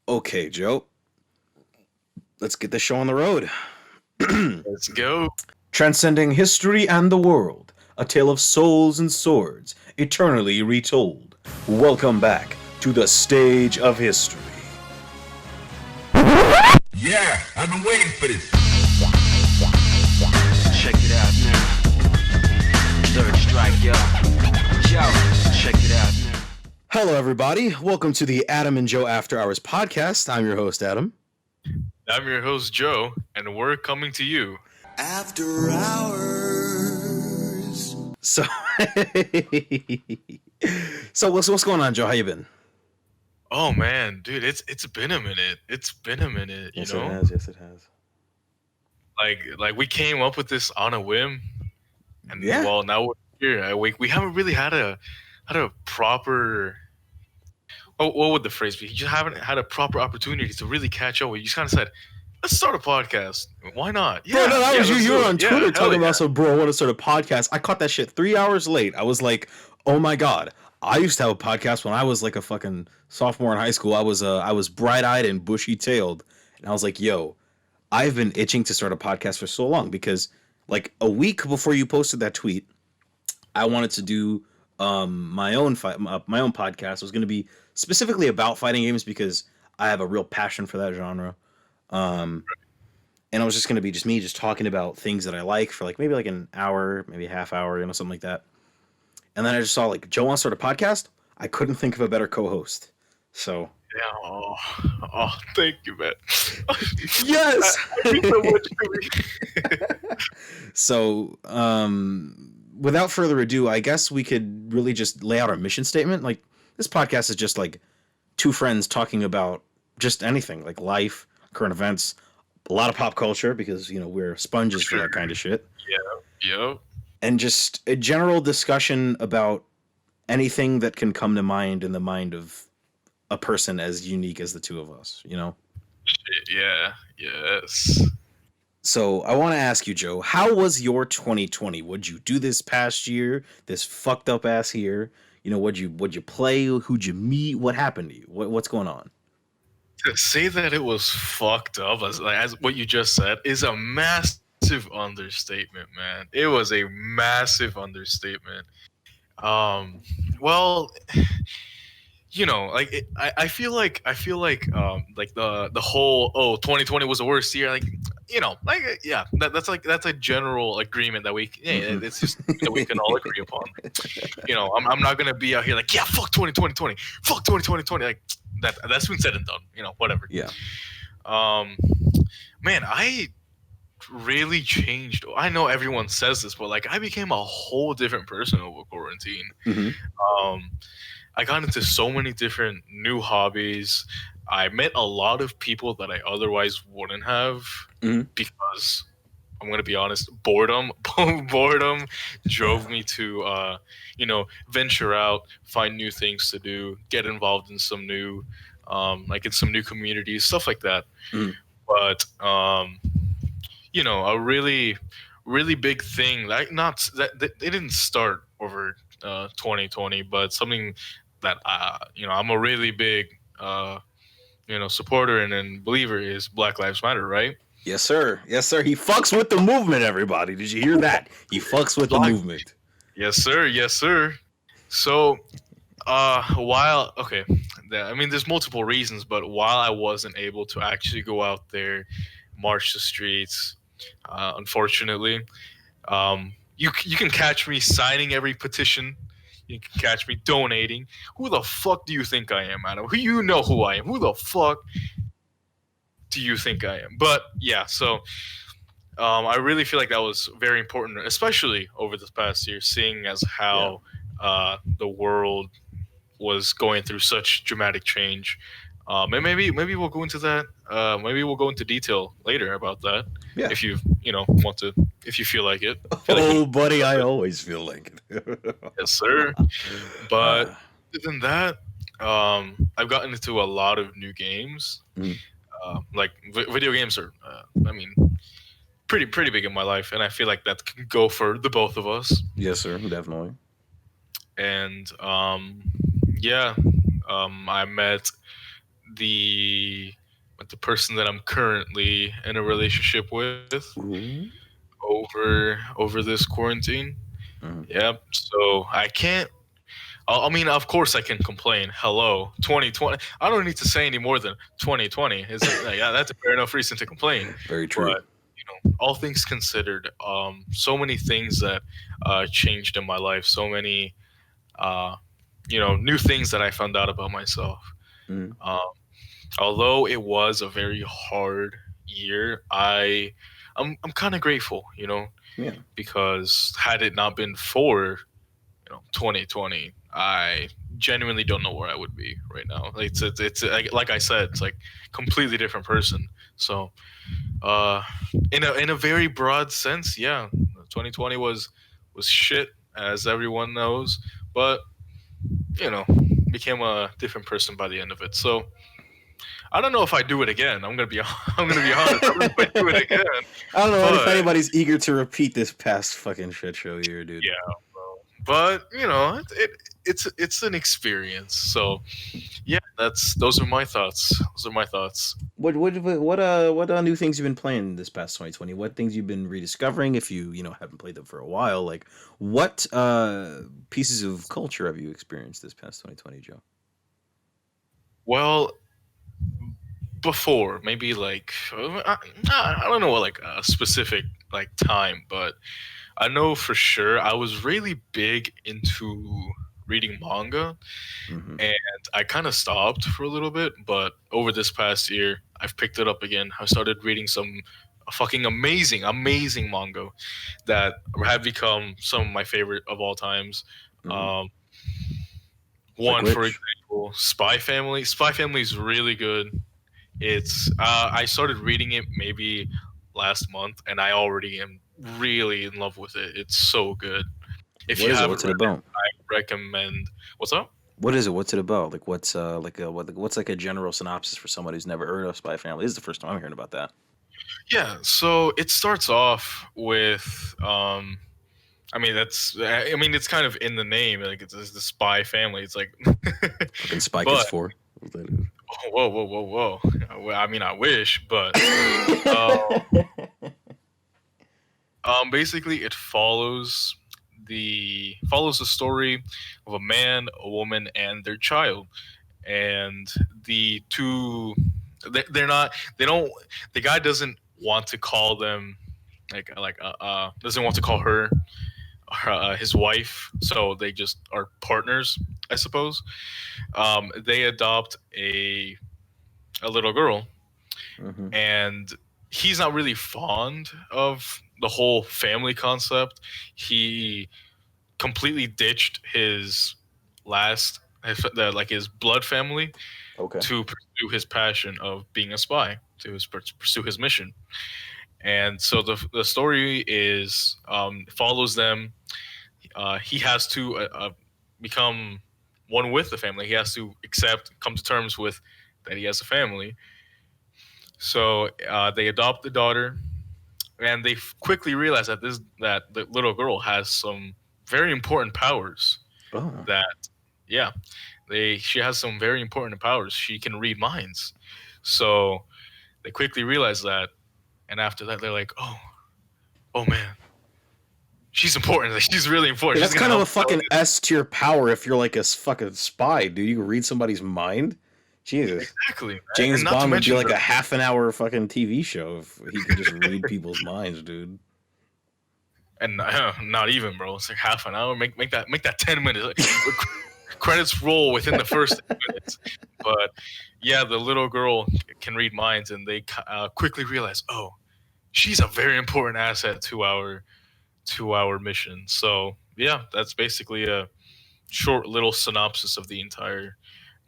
Okay, Joe, let's get the show on the road. Let's go. Transcending history and the world, a tale of souls and swords, eternally retold. Welcome back to the stage of history. Yeah, I've been waiting for this. Check it out now. Third strike, yo. Check it out now. Hello, everybody. Welcome to the Adam and Joe After Hours podcast. I'm your host, Adam. I'm your host, Joe, and we're coming to you. After Hours. So, what's going on, Joe? How you been? Oh man, dude, it's been a minute. It's been a minute, you know? It has. Yes, it has. Like we came up with this on a whim, and Yeah. well, now we're here. We haven't really had a proper. Oh, what would the phrase be? You just haven't had a proper opportunity to really catch up. You just kind of said, "Let's start a podcast. Why not?" Bro, no, that was you. let's You do were it. on Yeah, Twitter hell talking yeah. about some, bro, I want to start a podcast. I caught that shit 3 hours late. I was like, oh my God. I used to have a podcast when I was like a fucking sophomore in high school. I was bright-eyed and bushy-tailed. And I was like, yo, I've been itching to start a podcast for so long because like a week before you posted that tweet, I wanted to do my own podcast. It was going to be specifically about fighting games because I have a real passion for that genre. And it was just going to be just me just talking about things that I like for like maybe like an hour, maybe a half hour, something like that. And then I just saw like, Joe wants to start a podcast. I couldn't think of a better co-host. So Yeah. Oh, thank you, man. yes. That means so much to me. So without further ado, I guess we could really just lay out our mission statement. Like this podcast is just like two friends talking about just anything, like life, current events, a lot of pop culture because we're sponges for that kind of shit. Yep. And just a general discussion about anything that can come to mind in the mind of a person as unique as the two of us, Shit, yeah. Yes. So I want to ask you, Joe, how was your 2020? What'd you do this past year, this fucked up ass year? What'd you play? Who'd you meet? What happened to you? What's going on? To say that it was fucked up, as what you just said, is a massive understatement, man. It was a massive understatement. Well, I feel like the whole 2020 was the worst year. That's a general agreement that it's just that we can all agree upon. I'm not gonna be out here like, yeah, fuck 2020, fuck 2020, like that's been said and done. Whatever. Yeah. Man, I really changed. I know everyone says this, but like I became a whole different person over quarantine. Mm-hmm. I got into so many different new hobbies. I met a lot of people that I otherwise wouldn't have because I'm gonna be honest, boredom drove me to venture out, find new things to do, get involved in some new in some new communities, stuff like that. But a really big thing, like not that it didn't start over 2020, but something that I'm a really big supporter and believer is Black Lives Matter, right? Yes, sir. Yes, sir. He fucks with the movement, everybody. Did you hear that? He fucks with the movement. Yes, sir. So, there's multiple reasons, but while I wasn't able to actually go out there, march the streets, unfortunately, you can catch me signing every petition. You can catch me donating. Who the fuck do you think I am, Adam? You know who I am. Who the fuck do you think I am? But yeah, so I really feel like that was very important, especially over this past year, seeing as how the world was going through such dramatic change. And maybe we'll go into that. Maybe we'll go into detail later about that. Yeah. If you want to, if you feel like it. Buddy, I always feel like it. Yes, sir. But other than that, I've gotten into a lot of new games. Video games are, pretty big in my life, and I feel like that can go for the both of us. Yes, sir, definitely. And I met the with the person that I'm currently in a relationship with Ooh. over this quarantine. Mm. Yep. So I can't. I mean, of course, I can complain. Hello, 2020. I don't need to say any more than 2020. Is it? Yeah, that's a fair enough reason to complain. Very But true. all things considered, so many things that changed in my life. So many, uh, new things that I found out about myself. Mm. Um, Although it was a very hard year, I'm kind of grateful, Yeah. because had it not been for 2020, I genuinely don't know where I would be right now. Like, it's like I said, it's like completely different person. So, uh, in a very broad sense, yeah, 2020 was shit, as everyone knows, but you know, became a different person by the end of it. So I don't know if I do it again. I'm gonna be I'm gonna be honest. I don't know if I do it again, I don't know if but anybody's eager to repeat this past fucking shit show here, dude. yeah, bro. But it's an experience. So yeah, that's those are my thoughts. Those are my thoughts. What new things you've been playing this past 2020? What things you've been rediscovering if you haven't played them for a while? Like what pieces of culture have you experienced this past 2020, Joe? Well, before maybe like I don't know what like a specific like time, but I know for sure I was really big into reading manga, Mm-hmm. and I kind of stopped for a little bit, but over this past year I've picked it up again. I started reading some fucking amazing manga that have become some of my favorite of all times. Mm-hmm. Um, Like one, for which? example, Spy Family. Spy Family is really good. It's I started reading it maybe last month, and I already am really in love with it. It's so good. If What you is it? haven't What's it read it, about? I recommend. What's up? What is it? What's it about? Like what's like a general synopsis for someone who's never heard of Spy Family? This is the first time I'm hearing about that. Yeah, so it starts off with I mean I mean it's kind of in the name, like it's the spy family. It's like Fucking Spy Kids but 4. What that whoa. Well, I mean I wish, but uh, is. basically it follows the story of a man, a woman, and their child. And the two they're not they don't the guy doesn't want to call them doesn't want to call her his wife, so they just are partners, I suppose. They adopt a little girl, Mm-hmm. and he's not really fond of the whole family concept. He completely ditched his like his blood family Okay. to pursue his passion of being a spy, pursue his mission. And so the story is follows them. He has to become one with the family. He has to come to terms with that he has a family. So they adopt the daughter, and they quickly realize that the little girl has some very important powers. Oh. That yeah, she has some very important powers. She can read minds. So they quickly realize that, and after that they're like, oh man, she's important. Like, she's really Yeah, important. She's that's gonna kind of help a us out. fucking S tier power if you're like a fucking spy, dude. You can read somebody's mind. Jesus. Exactly, man. And James not to Bond would be mention like the a half an hour fucking TV show if he could just read people's minds, dude. and not even, bro. It's like half an hour. Make that 10 minutes. Like, credits roll within the first 10 minutes. But yeah, the little girl can read minds, and they quickly realize, oh, she's a very important asset to our mission. So yeah, that's basically a short little synopsis of the entire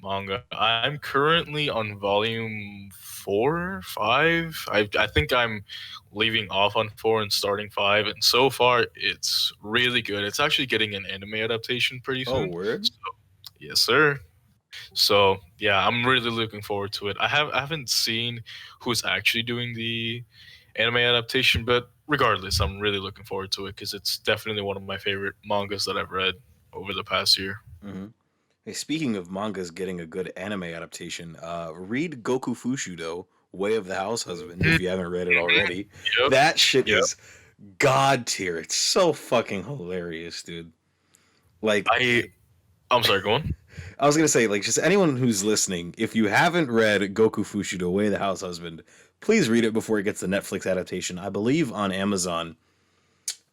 manga. I'm currently on volume 4, 5. I think I'm leaving off on 4 and starting 5, and so far it's really good. It's actually getting an anime adaptation pretty Oh, soon. word? So, yes, sir. So yeah, I'm really looking forward to it. I haven't seen who's actually doing the anime adaptation, but regardless, I'm really looking forward to it because it's definitely one of my favorite mangas that I've read over the past year. Mm-hmm. Hey, speaking of mangas getting a good anime adaptation, read Goku Fushudo, Way of the House Husband, if you haven't read it already. Yep. That shit Yep. is god tier. It's so fucking hilarious, dude. Like, I'm sorry, go on. I was gonna say, like, just anyone who's listening, if you haven't read Goku Fushudo, Way of the House Husband, please read it before it gets the Netflix adaptation. I believe on Amazon,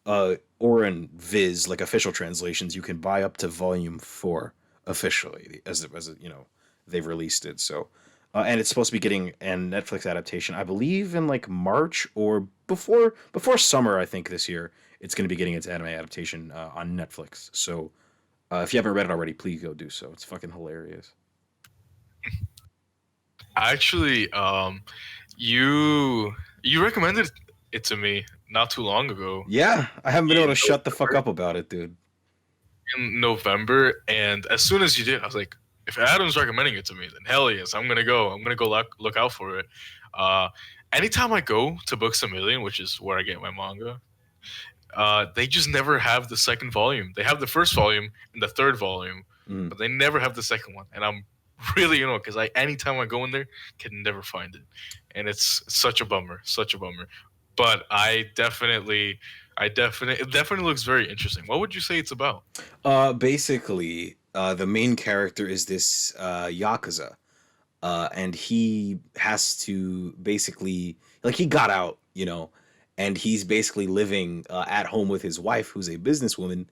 or in Viz, like official translations, you can buy up to volume 4 officially, as you know, they've released it. So, and it's supposed to be getting an Netflix adaptation, I believe, in like March or before summer. I think this year it's going to be getting its anime adaptation on Netflix. So, if you haven't read it already, please go do so. It's fucking hilarious. Actually, you recommended it to me not too long ago Yeah, I haven't been able in to shut the fuck November, up about it, dude. and as soon as you did, I was like, if Adam's recommending it to me, then hell yes, I'm gonna go. I'm gonna go look out for it. Uh, Anytime I go to Books a Million, which is where I get my manga, they just never have the second volume. They have the first volume and the third volume, Mm. but they never have the second one. And I'm really, because I anytime I go in there, can never find it, and it's such a bummer, such a bummer. But it definitely looks very interesting. What would you say it's about? Basically, the main character is this yakuza, and he has to basically, like, he got out, and he's basically living at home with his wife, who's a businesswoman,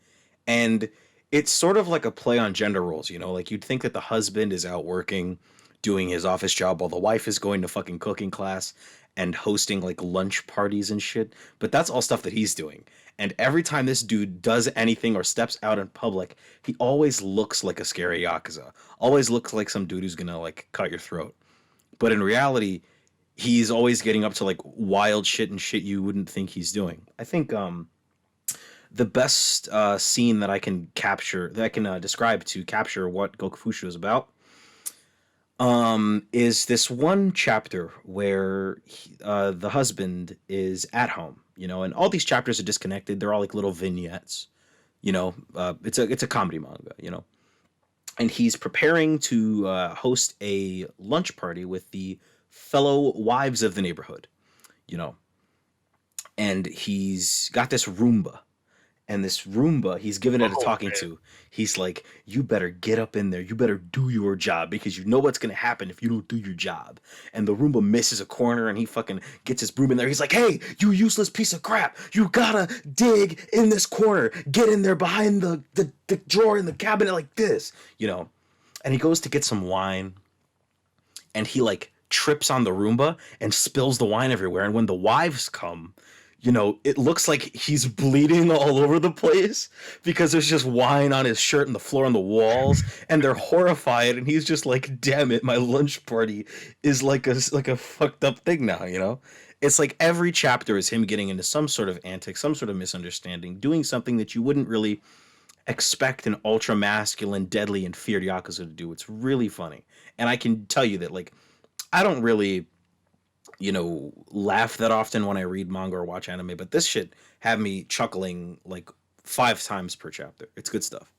and it's sort of like a play on gender roles, like you'd think that the husband is out working, doing his office job, while the wife is going to fucking cooking class and hosting like lunch parties and shit. But that's all stuff that he's doing. And every time this dude does anything or steps out in public, he always looks like a scary yakuza. Always looks like some dude who's gonna like cut your throat. But in reality, he's always getting up to like wild shit and shit you wouldn't think he's doing. I think the best scene that I can capture, that I can describe to capture what Gokufushu is about, is this one chapter where the husband is at home, and all these chapters are disconnected. They're all like little vignettes, it's a comedy manga, and he's preparing to host a lunch party with the fellow wives of the neighborhood, you know, and he's got this Roomba, and this Roomba, he's given it a Oh talking man, to. He's like, you better get up in there. You better do your job because you know what's going to happen if you don't do your job. And the Roomba misses a corner and he fucking gets his broom in there. He's like, hey, you useless piece of crap. You gotta dig in this corner. Get in there behind the drawer in the cabinet like this, And he goes to get some wine and he like trips on the Roomba and spills the wine everywhere. And when the wives come, it looks like he's bleeding all over the place because there's just wine on his shirt and the floor and the walls, and they're horrified. And he's just like, "Damn it, my lunch party is like a fucked up thing now." It's like every chapter is him getting into some sort of antic, some sort of misunderstanding, doing something that you wouldn't really expect an ultra masculine, deadly, and feared yakuza to do. It's really funny, and I can tell you that like I don't really laugh that often when I read manga or watch anime, but this shit had me chuckling like 5 times per chapter. It's good stuff.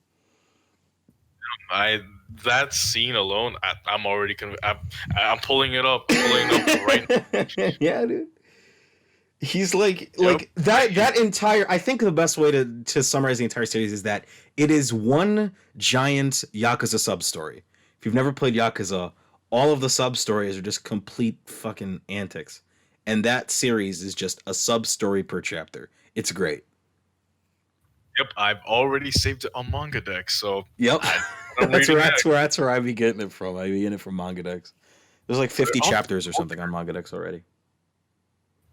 I that scene alone, I'm already I'm pulling it up. I'm pulling it up right. Yeah, dude. He's like Yep. that entire, I think the best way to summarize the entire series is that it is one giant Yakuza sub story. If you've never played Yakuza, all of the sub stories are just complete fucking antics. And that series is just a sub story per chapter. It's great. Yep, I've already saved it on Manga Deck, so Yep. I'm that's reading where that. that's where I be getting it from. I be getting it from MangaDex. There's like 50 Oh, chapters or something on MangaDex already.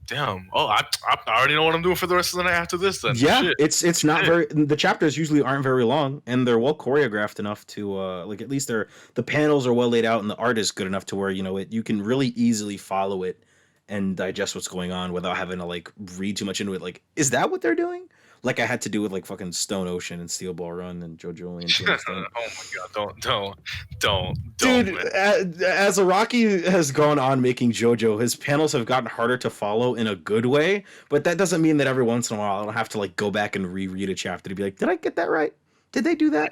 damn. Oh, I already know what I'm doing for the rest of the night after this. Then Yeah, shit. it's not Shit. very. The chapters usually aren't very long, and they're well choreographed enough to like at least the panels are well laid out, and the art is good enough to where you can really easily follow it and digest what's going on without having to like read too much into it. Like, is that what they're doing? Like I had to do with like fucking Stone Ocean and Steel Ball Run and JoJo and Oh Stone. my god! Don't, Dude, man. as Araki has gone on making JoJo, his panels have gotten harder to follow in a good way, but that doesn't mean that every once in a while I don't have to like go back and reread a chapter to be like, did I get that right? Did they do that?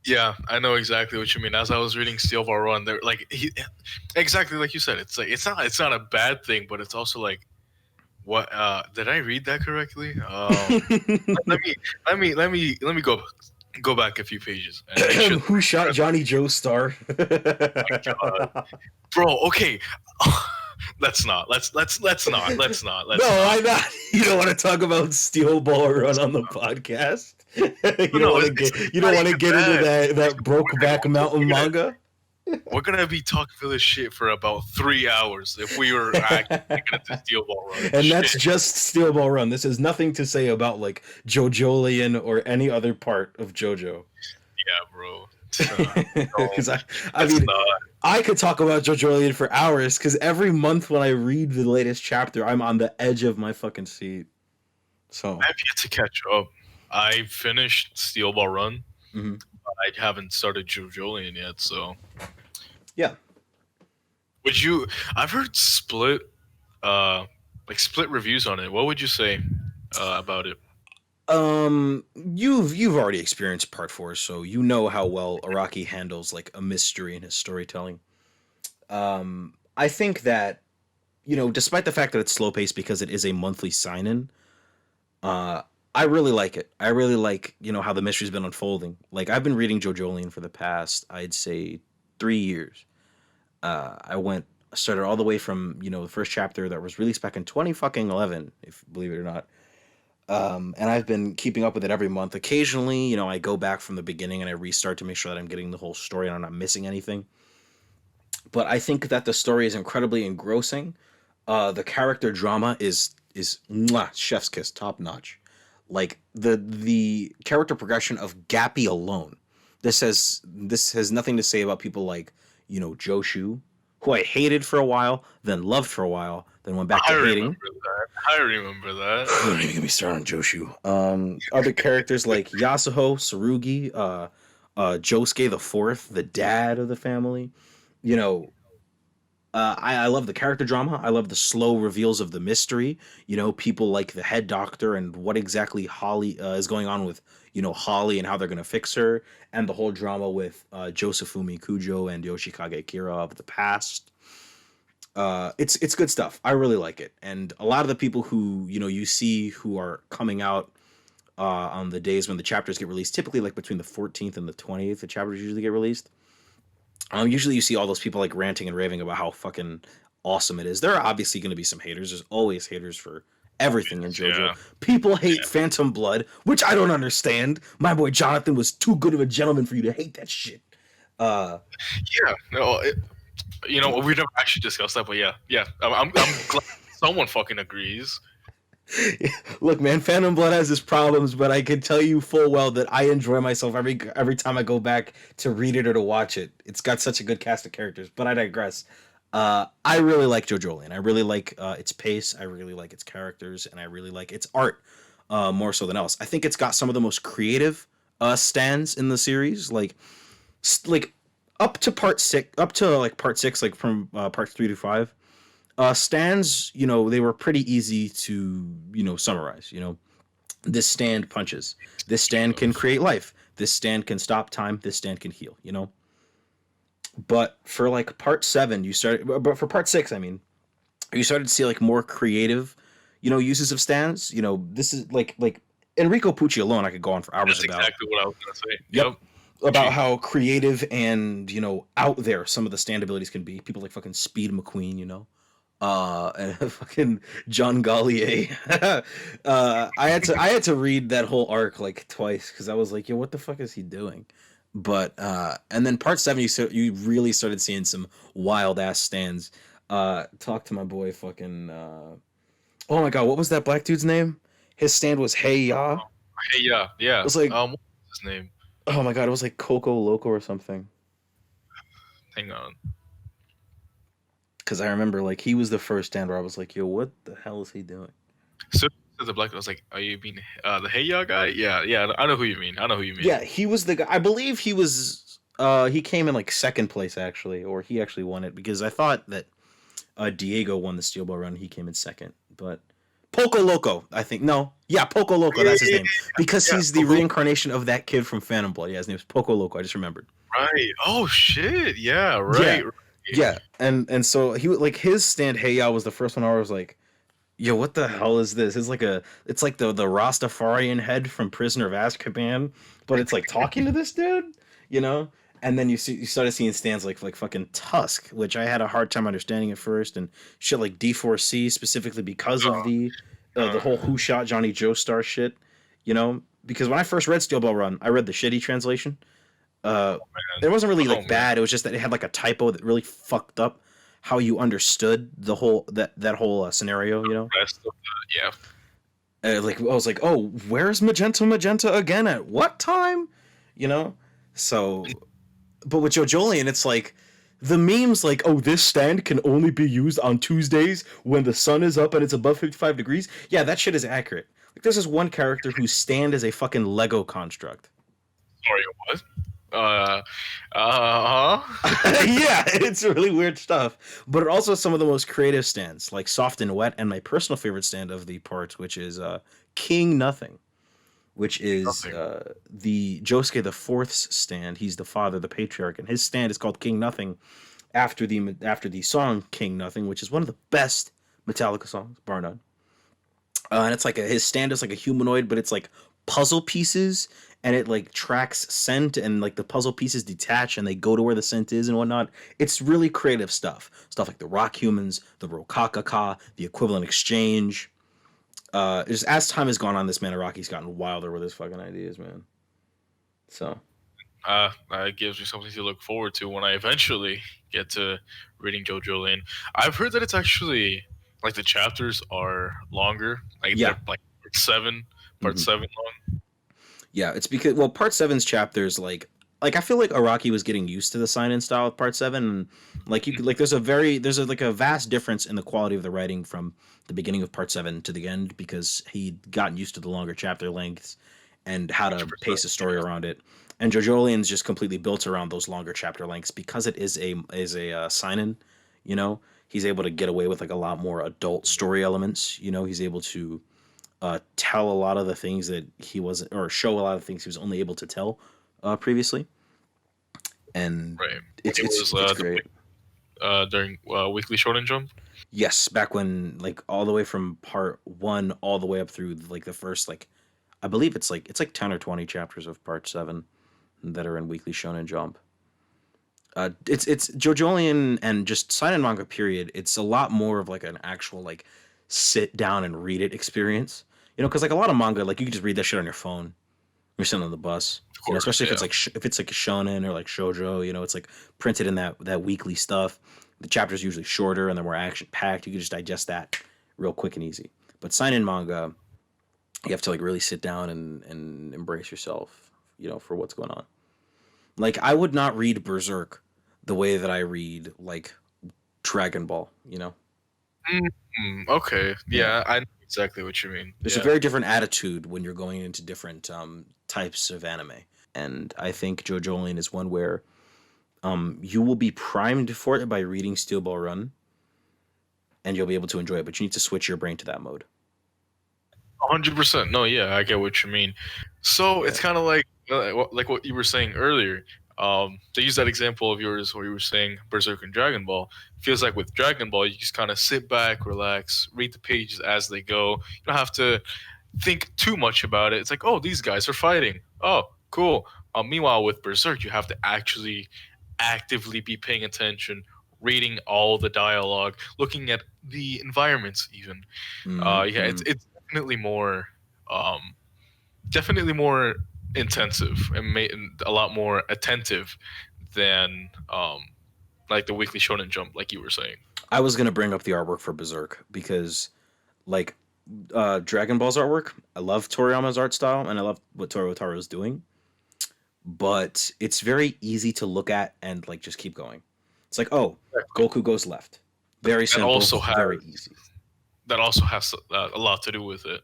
Yeah, I know exactly what you mean. As I was reading Steel Ball Run, there like exactly like you said. It's like it's not a bad thing, but it's also like what did I read that correctly? Let me let me go back a few pages and make sure. Who shot Johnny Joe Star? Bro, okay. Let's No, not. I'm not. You don't want to talk about Steel Ball Run on the podcast. You don't No, want to it's get. You not don't want to even get into bad. that Brokeback Mountain manga. We're gonna be talking for this shit for about 3 hours if we were actually gonna do Steel Ball Run. And Shit. that's just Steel Ball Run. This has nothing to say about like JoJolion or any other part of JoJo. Yeah, bro. No, Because I that's mean, not. I could talk about JoJolion for hours. Because every month when I read the latest chapter, I'm on the edge of my fucking seat. So, I have yet to catch up. I finished Steel Ball Run. mhm. I haven't started JoJolion yet, so Yeah. would you? I've heard split reviews on it. What would you say about it? You've already experienced part 4, so you know how well Araki handles like a mystery in his storytelling. I think that despite the fact that it's slow paced because it is a monthly sign in, uh, I really like it. I really like how the mystery's been unfolding. Like I've been reading JoJolion for the past, I'd say, 3 years. I started all the way from the first chapter that was released back in 2011, if believe it or not. And I've been keeping up with it every month. Occasionally, I go back from the beginning and I restart to make sure that I'm getting the whole story and I'm not missing anything. But I think that the story is incredibly engrossing. The character drama is mwah, chef's kiss, top notch. Like the character progression of Gappy alone. This has nothing to say about people like Joshu, who I hated for a while, then loved for a while, then went back I to remember hating. that. I remember that. Don't even get me started on Joshu. Other characters like Yasuho, Tsurugi, Josuke the Fourth, the dad of the family. You know, I love the character drama. I love the slow reveals of the mystery. People like the head doctor and what exactly Holly is going on with Holly and how they're gonna fix her, and the whole drama with Josephumi Kujo and Yoshikage Kira of the past. It's good stuff. I really like it, and a lot of the people who you see who are coming out on the days when the chapters get released, typically like between the 14th and the 20th, the chapters usually get released. Usually you see all those people like ranting and raving about how fucking awesome it is. There are obviously going to be some haters. There's always haters for everything in JoJo. Yeah. People hate Phantom Blood, which I don't understand. My boy Jonathan was too good of a gentleman for you to hate that shit. Yeah. No. We never actually discussed that, but yeah. I'm glad someone fucking agrees. Look, man, Phantom Blood has its problems, but I can tell you full well that I enjoy myself every time I go back to read it or to watch it. It's got such a good cast of characters, but I digress. I really like JoJolion. I really like its pace. I really like its characters, and I really like its art more so than else. I think it's got some of the most creative stands in the series. Like up to part 6, like from parts 3 to 5. Stands, they were pretty easy to, summarize. This stand punches. This stand can create life. This stand can stop time. This stand can heal. But for like part 7, but for part 6, I mean, you started to see like more creative, uses of stands. This is like Enrico Pucci alone. I could go on for hours That's about. exactly what I was gonna say. Yep. About how creative and out there some of the stand abilities can be. People like fucking Speed McQueen, and fucking John Gallier. I had to read that whole arc like twice because I was like, yo, what the fuck is he doing? But and then part 7, you really started seeing some wild ass stands. Talk to my boy fucking. Oh my god, what was that black dude's name? His stand was Hey Ya. Hey, yeah. It was like, what was his name? oh my god, it was like Coco Loco or something. Hang on. Because I remember like he was the first stand where I was like, yo, what the hell is he doing? So the black. I was like, "Are you mean the Hey Ya guy?" Yeah. I know who you mean. Yeah, he was the guy. I believe he was. He came in like second place actually, or he actually won it because I thought that Diego won the Steel Ball run. He came in second, but Poco Loco, I think. No, yeah, Poco Loco. Yeah, That's his yeah, name because yeah, he's the reincarnation of that kid from Phantom Blood. Yeah, his name's Poco Loco. I just remembered. right. Oh shit. Yeah, Yeah, right. yeah, and so he like his stand. Hey Ya was the first one. Where I was like, yo, what the hell is this? It's like the Rastafarian head from Prisoner of Azkaban, but it's like talking to this dude, you know. And then you started seeing stands like fucking Tusk, which I had a hard time understanding at first, and shit like D4C specifically because of the whole Who Shot Johnny Joestar shit, you know. Because when I first read Steel Ball Run, I read the shitty translation. Uh, it wasn't really Oh like man. bad. It was just that it had like a typo that really fucked up how you understood the whole that whole scenario, you know. Rest of the, yeah. Like I was like, oh, where's Magenta again at what time, you know? So, but with JoJolion, it's like the memes like, oh, this stand can only be used on Tuesdays when the sun is up and it's above 55 degrees. Yeah, that shit is accurate. Like, there's this one character whose stand is a fucking Lego construct. Sorry, what? Huh? Yeah, it's really weird stuff. But it also has some of the most creative stands, like Soft and Wet, and my personal favorite stand of the parts, which is King Nothing, which is Nothing. The Josuke the Fourth's stand. He's the father, the patriarch, and his stand is called King Nothing after the song King Nothing, which is one of the best Metallica songs, bar none. And it's like his stand is like a humanoid, but it's like puzzle pieces, and it like tracks scent, and like the puzzle pieces detach and they go to where the scent is and whatnot. It's really creative stuff. Stuff like the Rock Humans, the Rokakaka, the Equivalent Exchange. Just as time has gone on, this man Araki's gotten wilder with his fucking ideas, man. So That gives me something to look forward to when I eventually get to reading JoJo Lane. I've heard that it's actually like the chapters are longer. Like yeah, they're like seven, part hmm 7 long. yeah. It's because well, Part Seven's chapters like I feel like Araki was getting used to the sign-in style of Part Seven, and like you could like there's like a vast difference in the quality of the writing from the beginning of Part Seven to the end because he'd gotten used to the longer chapter lengths and how to 100%. pace a story around it. And JoJolian's just completely built around those longer chapter lengths because it is a sign-in. You know, he's able to get away with like a lot more adult story elements. You know, he's able to tell a lot of the things that he wasn't, or show a lot of things he was only able to tell previously, and Right. it's It it's was it's great. during Weekly Shonen Jump. Yes, back when like all the way from part one all the way up through like the first like I believe it's like 10 or 20 chapters of part 7 that are in Weekly Shonen Jump. It's JoJolion and just seinen manga period. It's a lot more of like an actual like sit down and read it experience. You know, because like a lot of manga, like you can just read that shit on your phone. You're sitting on the bus. Of You know, course, especially if yeah. it's like a shonen or like shojo. You know, it's like printed in that weekly stuff. The chapters are usually shorter and they're more action packed. You can just digest that real quick and easy. But seinen manga, you have to like really sit down and embrace yourself. You know, for what's going on. Like I would not read Berserk the way that I read like Dragon Ball, you know? Okay. Yeah. Yeah, I know exactly what you mean. There's a Yeah. very different attitude when you're going into different types of anime. And I think JoJolion is one where you will be primed for it by reading Steel Ball Run and you'll be able to enjoy it, but you need to switch your brain to that mode. 100%. No, yeah, I get what you mean. So Yeah. it's kind of like what you were saying earlier. To use that example of yours where you were saying Berserk and Dragon Ball, feels like with Dragon Ball, you just kind of sit back, relax, read the pages as they go. You don't have to think too much about it. It's like, oh, these guys are fighting. Oh, cool. Meanwhile, with Berserk, you have to actually actively be paying attention, reading all the dialogue, looking at the environments, even. Yeah, Mm-hmm. it's um, definitely more intensive and a lot more attentive than like the Weekly Shonen Jump, like you were saying. I was gonna bring up the artwork for Berserk because like Dragon Ball's artwork, I love Toriyama's art style and I love what Toru Otaro is doing, but it's very easy to look at and like just keep going. It's like, oh, Goku goes left. Very That simple, also has very easy. a lot to do with it.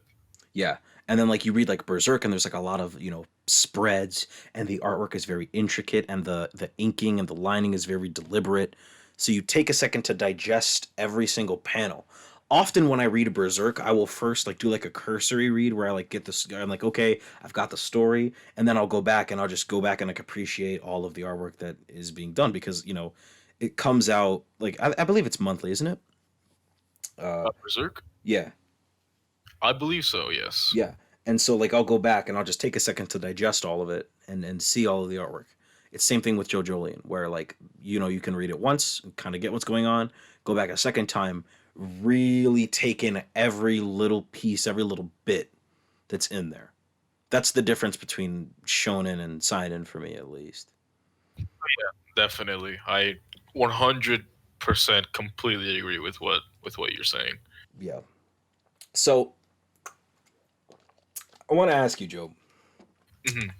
Yeah. And then like you read like Berserk and there's like a lot of, you know, spreads and the artwork is very intricate and the inking and the lining is very deliberate. So you take a second to digest every single panel. often when I read a Berserk, I will first like do like a cursory read where I like get this. I'm like, okay, I've got the story, and then I'll go back and I'll just go back and like appreciate all of the artwork that is being done because it comes out like I believe it's monthly, isn't it? Berserk? Yeah, I believe so. Yes. yeah. And so like I'll go back and I'll just take a second to digest all of it and see all of the artwork. It's same thing with JoJolian, where like you can read it once and kind of get what's going on, go back a second time, really take in every little piece, every little bit that's in there. That's the difference between shonen and seinen for me, at least. Definitely. I 100% completely agree with what you're saying. Yeah. So I want to ask you, Joe, Mhm.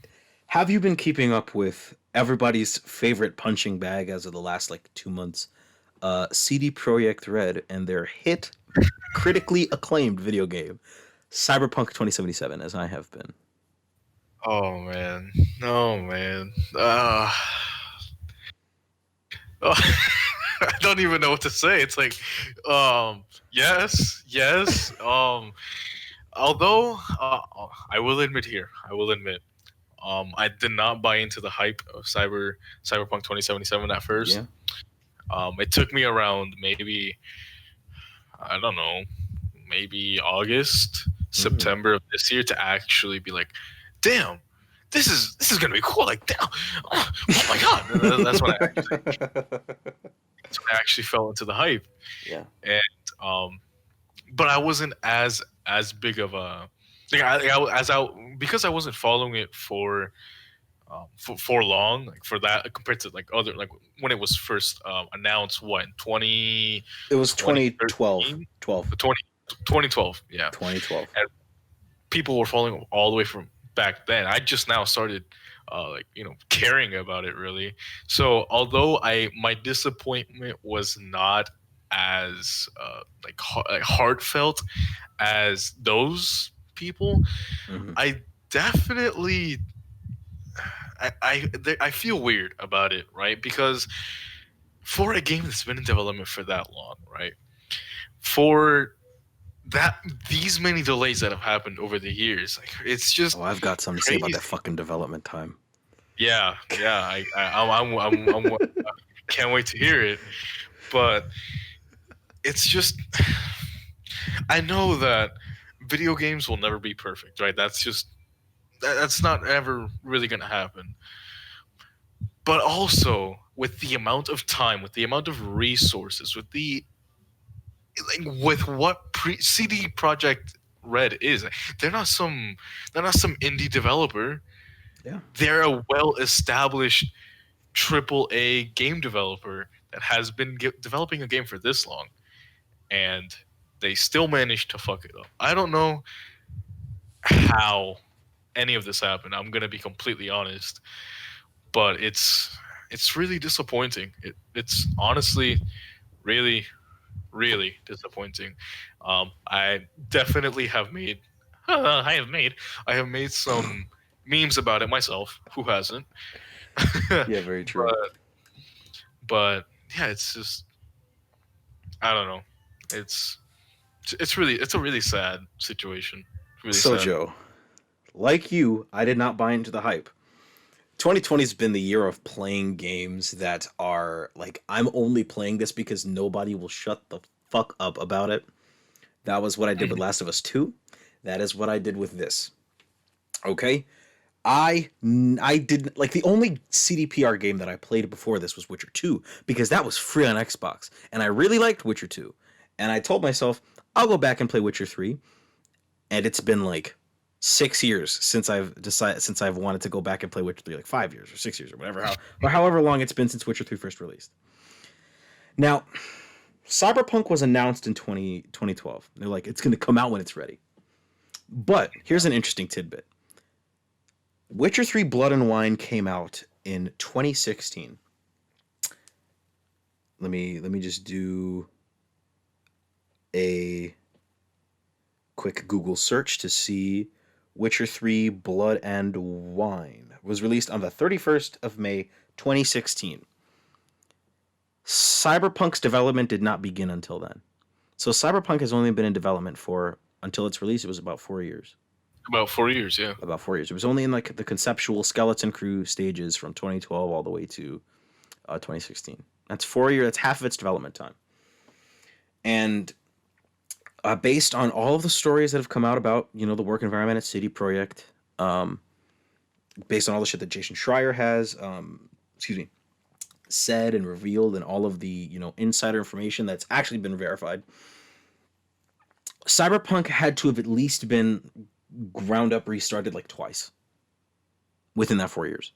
have you been keeping up with everybody's favorite punching bag as of the last like 2 months? CD Projekt Red and their hit, critically acclaimed video game, Cyberpunk 2077, as I have been. Oh man. No man. Oh, I don't even know what to say. It's like, yes, yes. Although I will admit here, I will admit, I did not buy into the hype of Cyberpunk 2077 at first. Yeah. It took me around maybe, I don't know, maybe August, Mm. September of this year to actually be like, damn, this is gonna be cool. Like, damn, oh my god, that's when I actually fell into the hype. Yeah. And but I wasn't as big of a like as I because I wasn't following it for long, like for that compared to like other like when it was first announced, what in It was 2012. 2013 12. 2012, yeah. 2012. And people were following all the way from back then. I just now started like caring about it really. So although I my disappointment was not as like heartfelt as those people, Hmm. I definitely I feel weird about it, right? Because for a game that's been in development for that long, right? For that these many delays that have happened over the years, like it's just Oh, I've got something to say about crazy. that fucking development time. Yeah, yeah. I'm can't wait to hear it. But it's just I know that video games will never be perfect, right? That's just that's not ever really gonna happen. But also with the amount of time, with the amount of resources, with the like with what CD Project Red is, they're not some indie developer. Yeah. They're a well established triple A game developer that has been developing a game for this long, and they still managed to fuck it up. I don't know how any of this happened. I'm gonna be completely honest, but it's really disappointing. It's honestly really really disappointing. I definitely have made I have made some memes about it myself. Who hasn't? Yeah, very true. But yeah, it's just I don't know. It's it's a really sad situation. Really So, sad. Joe, like you, I did not buy into the hype. 2020 has been the year of playing games that are like, I'm only playing this because nobody will shut the fuck up about it. That was what I did with Mhm. Last of Us 2. That is what I did with this. Okay? I didn't like the only CDPR game that I played before this was Witcher 2 because that was free on Xbox and I really liked Witcher 2. And I told myself I'll go back and play Witcher 3 and it's been like 6 years since I've wanted to go back and play Witcher 3, like 5 years or 6 years or whatever or however long it's been since Witcher 3 first released. Now, Cyberpunk was announced in 2012. They're like, it's going to come out when it's ready. But here's an interesting tidbit. Witcher 3 Blood and Wine came out in 2016. Let me just do a quick Google search to see. Witcher 3 Blood and Wine was released on the 31st of May 2016. Cyberpunk's development did not begin until then. So Cyberpunk has only been in development for, until its release, it was about 4 years. About 4 years, yeah. About 4 years. It was only in like the conceptual skeleton crew stages from 2012 all the way to 2016. That's 4 years. That's half of its development time. And based on all of the stories that have come out about, the work environment at CD Projekt, based on all the shit that Jason Schreier has, said and revealed, and all of the, insider information that's actually been verified, Cyberpunk had to have at least been ground up restarted like twice within that 4 years.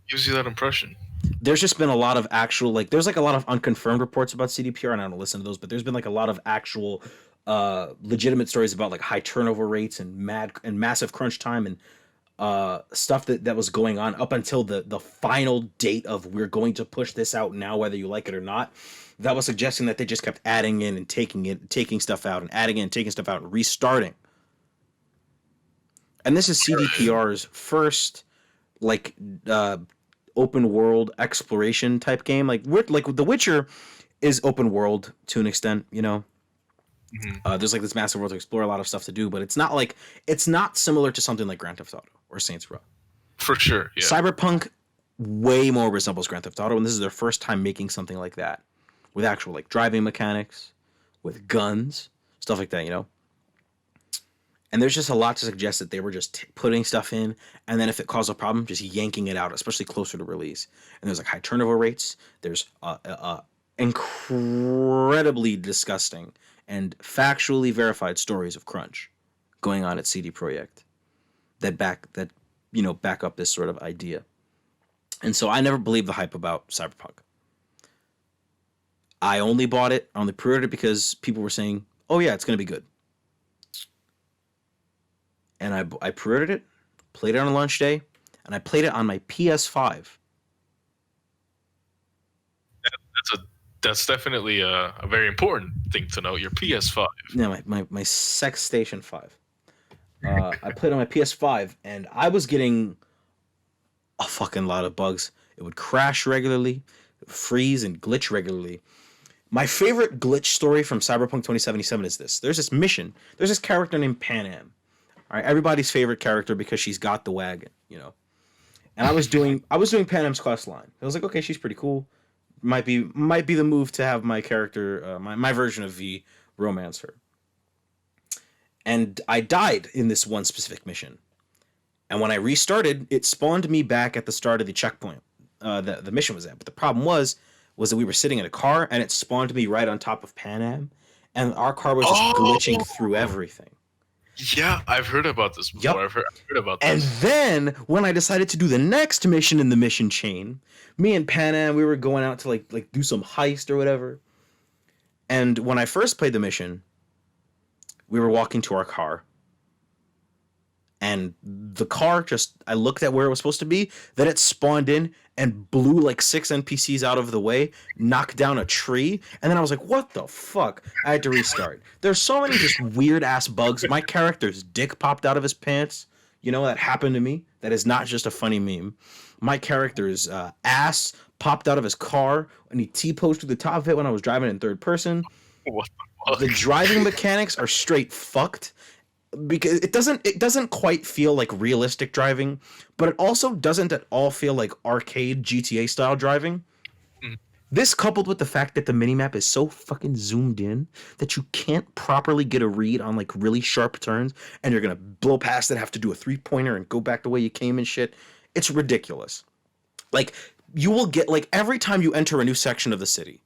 Gives you that impression. There's just been a lot of actual, like, there's like a lot of unconfirmed reports about CDPR, and I don't listen to those, but there's been like a lot of actual legitimate stories about like high turnover rates and massive crunch time and stuff that was going on up until the final date of we're going to push this out now whether you like it or not. That was suggesting that they just kept adding in and taking stuff out and adding in and taking stuff out and restarting. And this is CDPR's first like open world exploration type game. Like The Witcher is open world to an extent, Mm-hmm. There's like this massive world to explore, a lot of stuff to do, but it's not similar to something like Grand Theft Auto or Saints Row. For sure, yeah. Cyberpunk way more resembles Grand Theft Auto, and this is their first time making something like that with actual like driving mechanics, with guns, stuff like that, And there's just a lot to suggest that they were just putting stuff in, and then if it caused a problem, just yanking it out, especially closer to release. And there's like high turnover rates. There's incredibly disgusting and factually verified stories of crunch going on at CD Projekt that back up this sort of idea. And so I never believed the hype about Cyberpunk. I only bought it, I only pre-ordered it because people were saying, "Oh yeah, it's going to be good." And I pre-ordered it, played it on a launch day, and I played it on my PS5. That's definitely a very important thing to know. Your PS5. Yeah, my Sex Station 5. I played on my PS5, and I was getting a fucking lot of bugs. It would crash regularly, freeze, and glitch regularly. My favorite glitch story from Cyberpunk 2077 is this. There's this mission. There's this character named Pan Am. All right, everybody's favorite character because she's got the wagon, And I was doing Pan Am's quest line. I was like, okay, she's pretty cool. Might be the move to have my character, my version of V, romance her. And I died in this one specific mission. And when I restarted, it spawned me back at the start of the checkpoint the mission was at. But the problem was that we were sitting in a car, and it spawned me right on top of Pan Am, and our car was just glitching through everything. Yeah, I've heard about this before. Yep. I've heard about this. And then when I decided to do the next mission in the mission chain, me and Pan Am, we were going out to like do some heist or whatever. And when I first played the mission, we were walking to our car. And the car I looked at where it was supposed to be, then it spawned in and blew like 6 NPCs out of the way, knocked down a tree, and then I was like, what the fuck? I had to restart. There's so many just weird ass bugs. My character's dick popped out of his pants. That happened to me. That is not just a funny meme. My character's ass popped out of his car, and he T-posed to the top of it when I was driving in third person. What the fuck? The driving mechanics are straight fucked. Because it doesn't quite feel like realistic driving, but it also doesn't at all feel like arcade GTA style driving. Mm. This coupled with the fact that the minimap is so fucking zoomed in that you can't properly get a read on like really sharp turns, and you're gonna blow past it, have to do a 3-pointer and go back the way you came and shit. It's ridiculous. Like, you will get, like, every time you enter a new section of the city,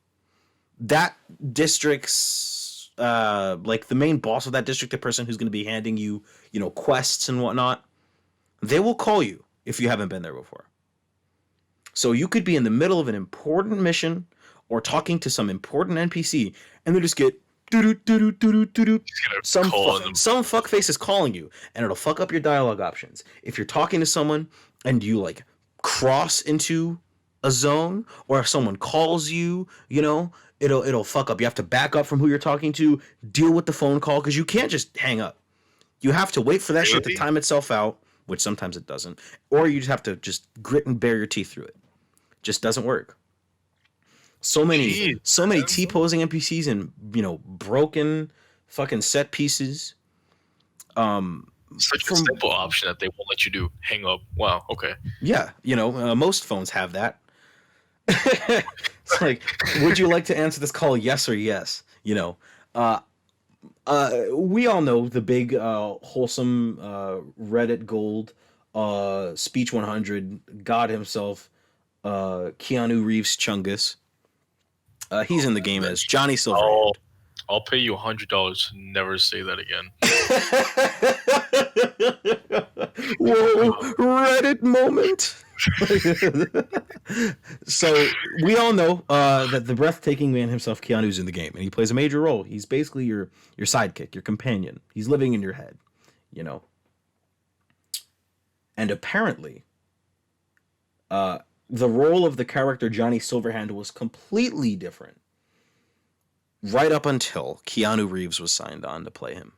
that district's like the main boss of that district, the person who's going to be handing you, quests and whatnot, they will call you if you haven't been there before. So you could be in the middle of an important mission or talking to some important NPC, and they'll just get some fuckface is calling you, and it'll fuck up your dialogue options. If you're talking to someone and you like cross into a zone, or if someone calls you, it'll fuck up. You have to back up from who you're talking to, deal with the phone call, because you can't just hang up. You have to wait for that shit to time itself out, which sometimes it doesn't, or you just have to just grit and bear your teeth through it. Just doesn't work. Jeez, so many man. T-posing NPCs and broken fucking set pieces. Such a From simple option that they won't let you do. Hang up. Wow. Okay. Yeah, most phones have that. It's like, would you like to answer this call? Yes or yes. Uh, we all know the big wholesome Reddit gold speech 100 God himself, Keanu Reeves Chungus. He's in the game as Johnny Silverhand. I'll pay you $100 to never say that again. Whoa, Reddit moment. So we all know that the breathtaking man himself, Keanu's in the game, and he plays a major role. He's basically your sidekick, your companion. He's living in your head, And apparently, the role of the character Johnny Silverhand was completely different right up until Keanu Reeves was signed on to play him,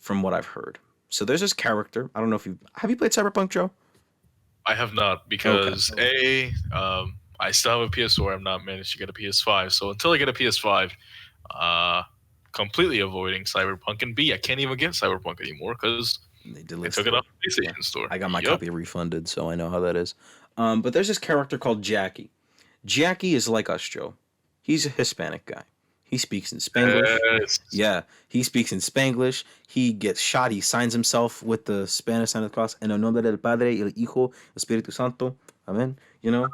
from what I've heard. So there's this character. I don't know if have you played Cyberpunk, Joe? I have not because I still have a PS4. I've not managed to get a PS5. So until I get a PS5, completely avoiding Cyberpunk. And B, I can't even get Cyberpunk anymore because they took it off the PlayStation Store. I got my copy refunded, so I know how that is. But there's this character called Jackie. Jackie is like us, Joe. He's a Hispanic guy. He speaks in Spanglish. Yes. Yeah, he speaks in Spanglish. He gets shot. He signs himself with the Spanish sign of the cross. En el nombre del Padre, el Hijo, Espíritu Santo. Amen. Amen.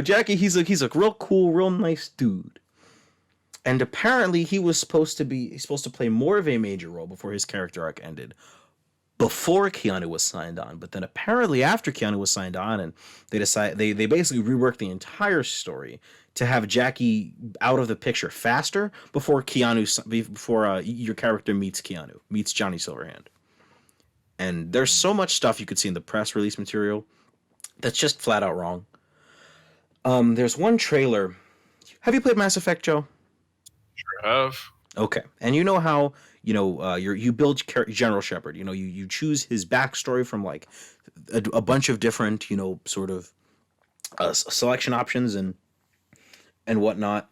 Jackie, he's a real cool, real nice dude. And apparently he's supposed to play more of a major role before his character arc ended, before Keanu was signed on. But then apparently after Keanu was signed on, and they basically reworked the entire story to have Jackie out of the picture faster before your character meets Johnny Silverhand. And there's so much stuff you could see in the press release material that's just flat out wrong. There's one trailer. Have you played Mass Effect, Joe? Sure have. Okay, and you know how you build General Shepard. You choose his backstory from like a bunch of different sort of selection options and whatnot.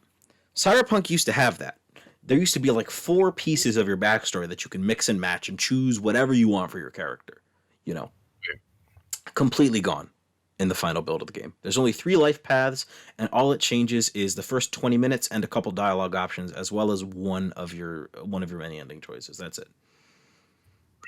Cyberpunk used to have that. There used to be like 4 pieces of your backstory that you can mix and match and choose whatever you want for your character. Completely gone in the final build of the game. There's only 3 life paths, and all it changes is the first 20 minutes and a couple dialogue options, as well as one of your many ending choices. That's it.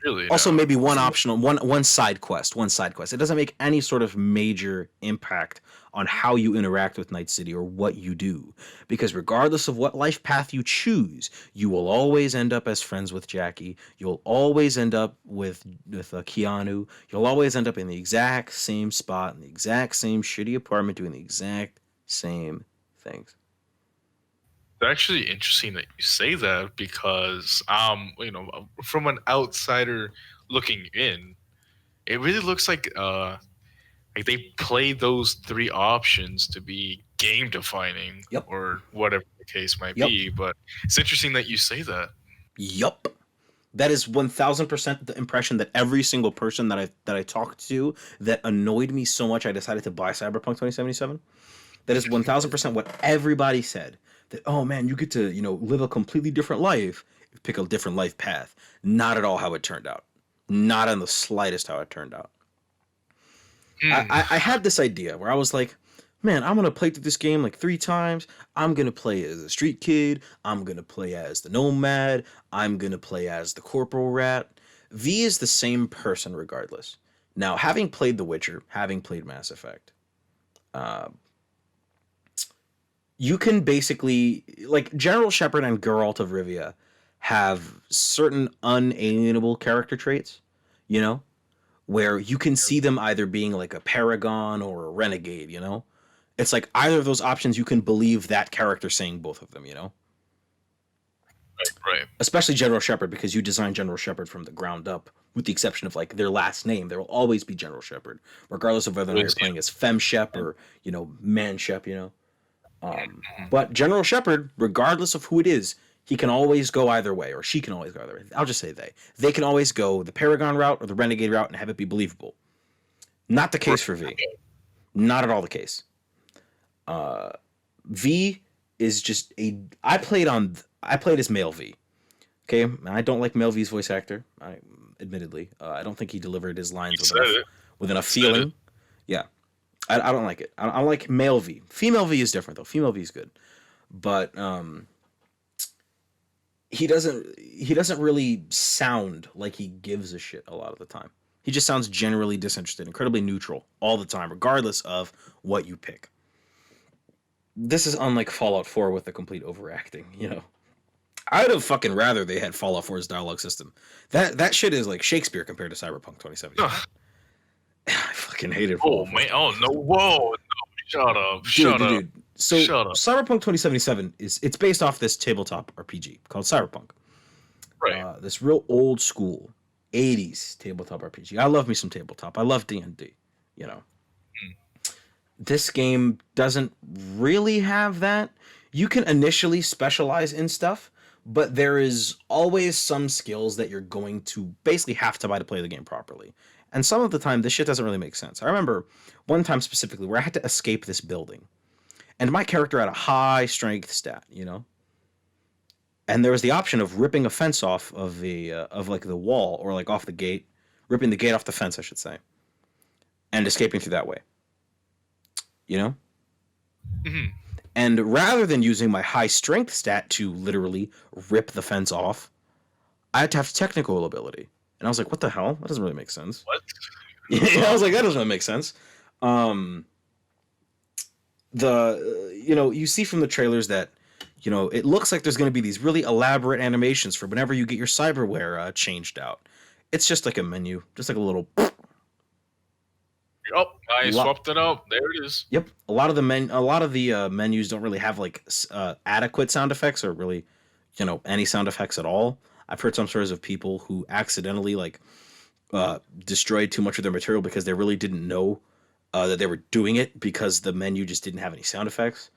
Really? Also, maybe one optional one side quest. It doesn't make any sort of major impact on how you interact with Night City or what you do, because regardless of what life path you choose, you will always end up as friends with Jackie. You'll always end up with Keanu. You'll always end up in the exact same spot, in the exact same shitty apartment, doing the exact same things. It's actually interesting that you say that because, from an outsider looking in, it really looks like they play those 3 options to be game defining, Yep. or whatever the case might be. But it's interesting that you say that. Yup. That is 1000% the impression that every single person that I talked to that annoyed me so much I decided to buy Cyberpunk 2077. That is 1000% what everybody said. That, oh man, you get to live a completely different life, pick a different life path. Not at all how it turned out. Not in the slightest how it turned out. I had this idea where I was like, man, I'm going to play through this game like 3 times. I'm going to play as a street kid. I'm going to play as the nomad. I'm going to play as the corporal rat. V is the same person regardless. Now, having played The Witcher, having played Mass Effect, you can basically, like, General Shepard and Geralt of Rivia have certain unalienable character traits, where you can see them either being like a paragon or a renegade, It's like either of those options, you can believe that character saying both of them, Right. Especially General Shepard, because you designed General Shepard from the ground up, with the exception of like their last name. There will always be General Shepard, regardless of whether or not you're playing as Fem Shep or, Man Shep, But General Shepard, regardless of who it is, he can always go either way, or she can always go either way. I'll just say they. They can always go the Paragon route or the Renegade route and have it be believable. Not the case for V. Not at all the case. V is just a. I played as male V. Okay, I don't like Mel V's voice actor. Admittedly, I don't think he delivered his lines with enough feeling. Yeah, I don't like it. I like male V. Female V is different though. Female V is good, but he doesn't really sound like he gives a shit a lot of the time. He just sounds generally disinterested, incredibly neutral all the time, regardless of what you pick. This is unlike Fallout 4 with the complete overacting, you know. I would have fucking rather they had Fallout 4's dialogue system. That shit is like Shakespeare compared to Cyberpunk 2077. I fucking hate it. Oh man! Oh no! Whoa! No, shut up! Shut up! Dude. So shut up. Cyberpunk 2077 it's based off this tabletop RPG called Cyberpunk. Right. This real old school 80s tabletop RPG. I love me some tabletop. I love D&D. You know. This game doesn't really have that. You can initially specialize in stuff, but there is always some skills that you're going to basically have to buy to play the game properly. And some of the time, this shit doesn't really make sense. I remember one time specifically where I had to escape this building. And my character had a high strength stat, you know? And there was the option of ripping a fence off of the wall or like off the gate, ripping the gate off the fence, I should say, and escaping through that way. You know? Mm-hmm. And rather than using my high strength stat to literally rip the fence off, I had to have technical ability. And I was like, what the hell? That doesn't really make sense. What? Yeah, I was like, that doesn't really make sense. You see from the trailers that, you know, it looks like there's going to be these really elaborate animations for whenever you get your cyberware changed out. It's just like a menu, just like a little. Oh, I swapped it out. There it is. Yep. A lot of the menus don't really have like adequate sound effects or really, you know, any sound effects at all. I've heard some stories of people who accidentally like destroyed too much of their material because they really didn't know that they were doing it because the menu just didn't have any sound effects.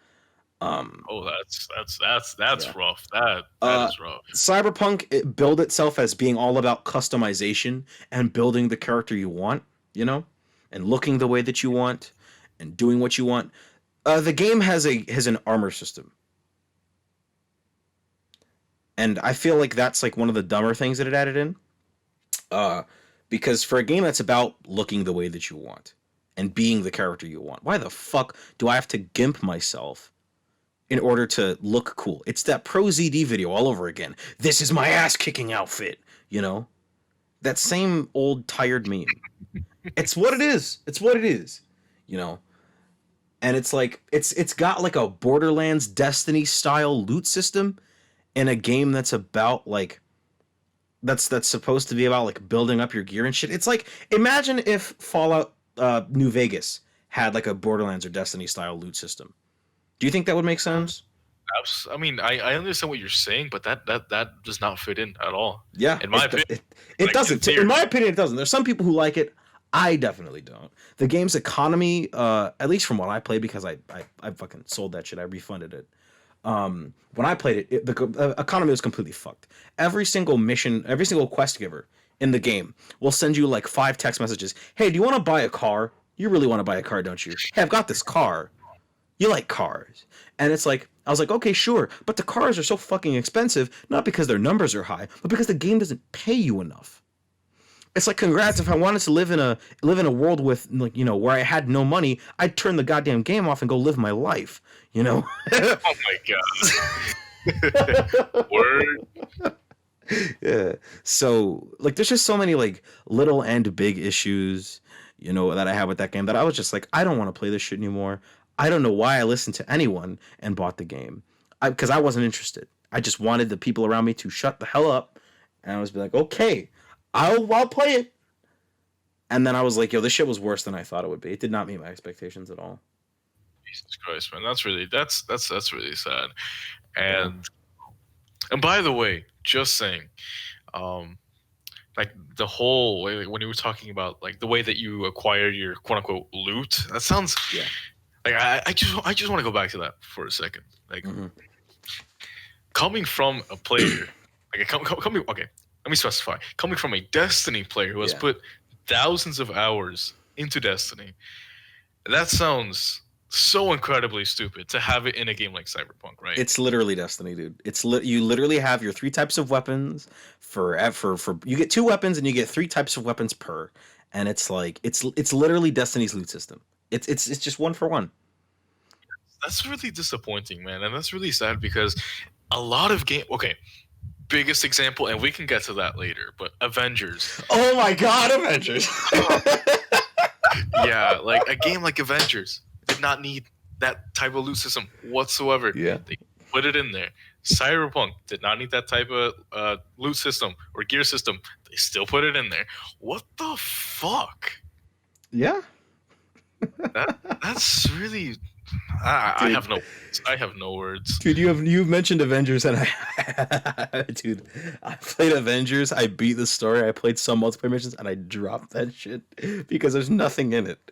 That's Yeah. rough. That is rough. Cyberpunk it billed itself as being all about customization and building the character you want, you know, and looking the way that you want and doing what you want. The game has an armor system. And I feel like that's like one of the dumber things that it added in. Because for a game that's about looking the way that you want and being the character you want, why the fuck do I have to gimp myself in order to look cool? It's that Pro ZD video all over again. This is my ass kicking outfit, you know? That same old tired meme. It's what it is. It's what it is, you know? And it's like it's got like a Borderlands Destiny style loot system in a game that's about like that's supposed to be about like building up your gear and shit. It's like imagine if Fallout New Vegas had like a Borderlands or Destiny style loot system. Do you think that would make sense? I mean, I understand what you're saying, but that does not fit in at all. Yeah, in my opinion, it like, doesn't. In my opinion, it doesn't. There's some people who like it. I definitely don't. The game's economy, at least from what I played, because I fucking sold that shit. I refunded it. When I played it, the economy was completely fucked. Every single mission, every single quest giver in the game will send you like 5 text messages. Hey, do you want to buy a car? You really want to buy a car, don't you? Hey, I've got this car. You like cars. And it's like, I was like, okay, sure. But the cars are so fucking expensive, not because their numbers are high, but because the game doesn't pay you enough. It's like, congrats, if I wanted to live in a world with, like, you know, where I had no money, I'd turn the goddamn game off and go live my life, you know? Oh my god. Word. Yeah. So, like, there's just so many, like, little and big issues, you know, that I have with that game that I was just like, I don't want to play this shit anymore. I don't know why I listened to anyone and bought the game. Because I wasn't interested. I just wanted the people around me to shut the hell up. And I was like, okay, I'll play it. And then I was like, yo, this shit was worse than I thought it would be. It did not meet my expectations at all. Jesus Christ, man, that's really sad. And by the way, just saying, like the whole way, like, when you were talking about like the way that you acquire your quote unquote loot, that sounds like I just want to go back to that for a second. Like coming from a player, like coming okay, let me specify. Coming from a Destiny player who has put thousands of hours into Destiny, That sounds so incredibly stupid to have it in a game like Cyberpunk, right? It's literally Destiny, dude. You literally have your three types of weapons for you get two weapons and you get three types of weapons per, and it's like it's literally Destiny's loot system. It's just one for one. That's really disappointing, man, and that's really sad because a lot of game. Okay, biggest example, and we can get to that later. But Avengers, Oh my god, Avengers! yeah, like a game like Avengers did not need that type of loot system whatsoever. Yeah. They put it in there. Cyberpunk did not need that type of loot system or gear system. They still put it in there. What the fuck? Yeah. That's really. I Dude. have no. I have no words. Dude, you've mentioned Avengers, and dude, I played Avengers. I beat the story. I played some multiplayer missions, and I dropped that shit because there's nothing in it.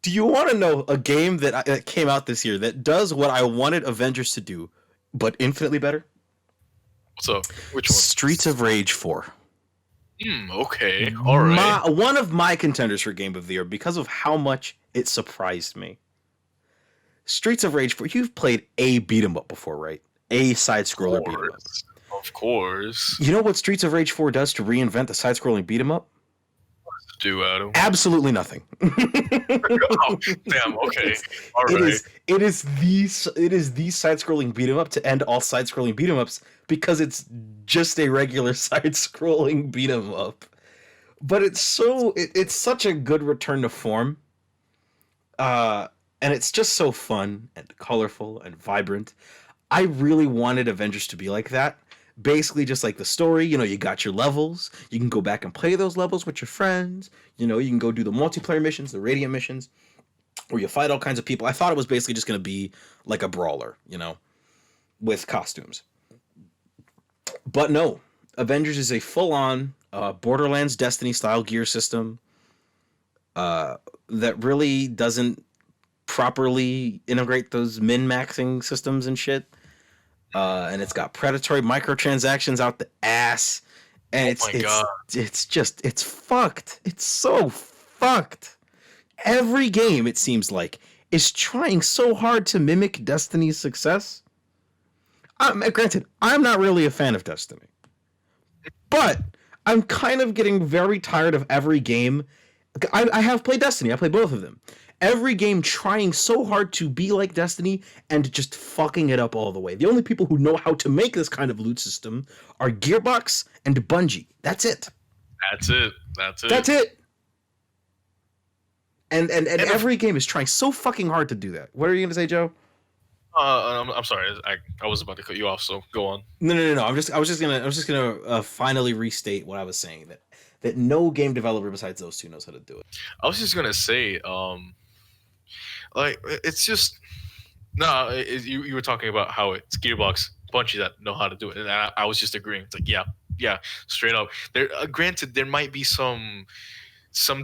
Do you want to know a game that came out this year that does what I wanted Avengers to do, but infinitely better? So, which one? Streets of Rage 4. Okay. All right. One of my contenders for Game of the Year because of how much it surprised me. Streets of Rage 4. You've played a beat 'em up before, right? A side-scroller beat 'em up. Of course. You know what Streets of Rage 4 does to reinvent the side-scrolling beat 'em up? Do Adam. Absolutely nothing. Oh, damn. Okay. All right. It is the side-scrolling beat 'em up to end all side-scrolling beat 'em ups because it's just a regular side-scrolling beat 'em up. But it's such a good return to form. And it's just so fun and colorful and vibrant. I really wanted Avengers to be like that. Basically, just like the story, you got your levels. You can go back and play those levels with your friends. You can go do the multiplayer missions, the Radiant missions, where you fight all kinds of people. I thought it was basically just going to be like a brawler, with costumes. But no, Avengers is a full-on Borderlands Destiny-style gear system that really doesn't properly integrate those min-maxing systems and shit. And it's got predatory microtransactions out the ass. And it's fucked. It's so fucked. Every game, it seems like, is trying so hard to mimic Destiny's success. Granted, I'm not really a fan of Destiny. But I'm kind of getting very tired of every game. I have played Destiny. I played both of them. Every game trying so hard to be like Destiny and just fucking it up all the way. The only people who know how to make this kind of loot system are Gearbox and Bungie. That's it. That's it. That's it. And every game is trying so fucking hard to do that. What are you gonna say, Joe? I'm sorry. I was about to cut you off. So go on. No. I was just gonna finally restate what I was saying, that no game developer besides those two knows how to do it. I was just gonna say, like it's just you were talking about how it's Gearbox, Bungie that know how to do it, and I was just agreeing. It's like yeah, straight up. There, granted, there might be some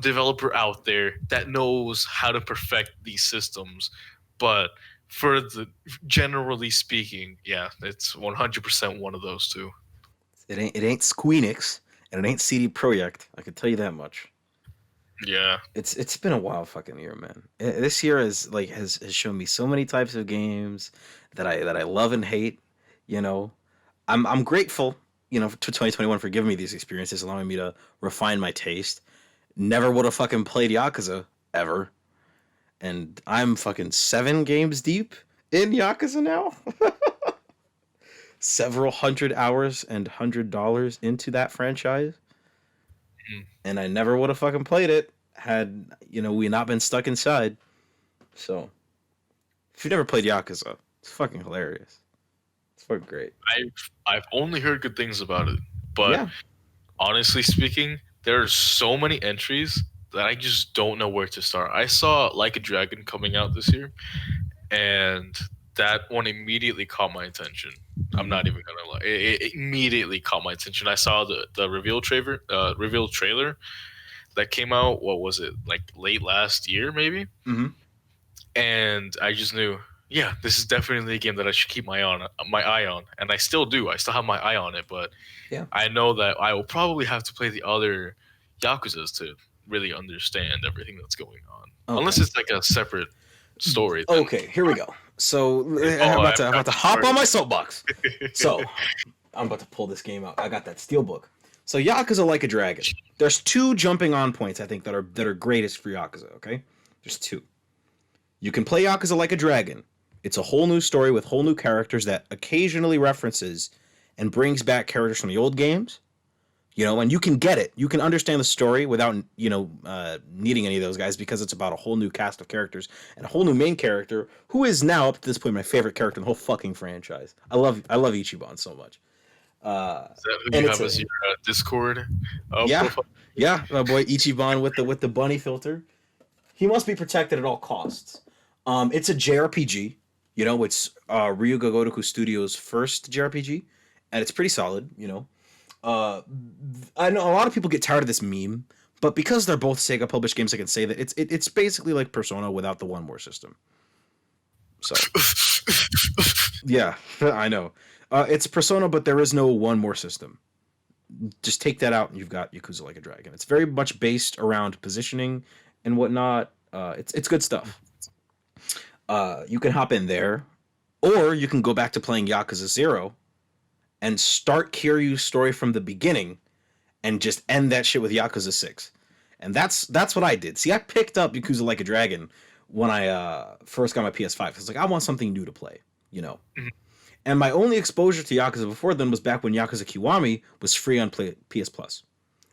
developer out there that knows how to perfect these systems, but generally speaking, yeah, it's 100% one of those two. It ain't Squeenix and it ain't CD Projekt. I can tell you that much. Yeah, it's been a wild fucking year, man. This year has shown me so many types of games that I love and hate. I'm grateful, to 2021 for giving me these experiences, allowing me to refine my taste. Never would have fucking played Yakuza ever, and I'm fucking 7 games deep in Yakuza now. Several hundred hours and $100 into that franchise. And I never would have fucking played it had, we not been stuck inside. So, if you've never played Yakuza, it's fucking hilarious. It's fucking great. I've only heard good things about it, but Yeah. honestly speaking, there are so many entries that I just don't know where to start. I saw Like a Dragon coming out this year, and that one immediately caught my attention. I'm not even gonna lie; it immediately caught my attention. I saw the reveal trailer that came out. What was it, like late last year, maybe? Mm-hmm. And I just knew, yeah, this is definitely a game that I should keep my eye on, and I still do. I still have my eye on it, but Yeah. I know that I will probably have to play the other Yakuzas to really understand everything that's going on, unless Okay. it's like a separate story. Then, Okay, here we go. So oh, I'm about to hop sorry. on my soapbox. So I'm about to pull this game out. I got that steelbook. So Yakuza Like a Dragon. There's two jumping on points I think that are greatest for Yakuza. Okay, there's two. You can play Yakuza Like a Dragon. It's a whole new story with whole new characters that occasionally references and brings back characters from the old games. You know, and you can get it. You can understand the story without, needing any of those guys because it's about a whole new cast of characters and a whole new main character who is now up to this point my favorite character in the whole fucking franchise. I love Ichiban so much. Is that who And you it's have as your Discord yeah, profile? yeah, my boy Ichiban with the bunny filter. He must be protected at all costs. It's a JRPG. You know, it's Ryuga Gotoku Studios' first JRPG, and it's pretty solid. You know, I know a lot of people get tired of this meme, but because they're both Sega published games, I can say that it's basically like Persona without the one more system. So yeah, I know. It's Persona, but there is no one more system. Just take that out, and you've got Yakuza Like a Dragon. It's very much based around positioning and whatnot. It's good stuff. You can hop in there, or you can go back to playing Yakuza 0 and start Kiryu's story from the beginning and just end that shit with Yakuza 6. And that's what I did. See, I picked up Yakuza Like a Dragon when I first got my PS5. It's like I want something new to play, you know. Mhm. And my only exposure to Yakuza before then was back when Yakuza Kiwami was free on PS Plus,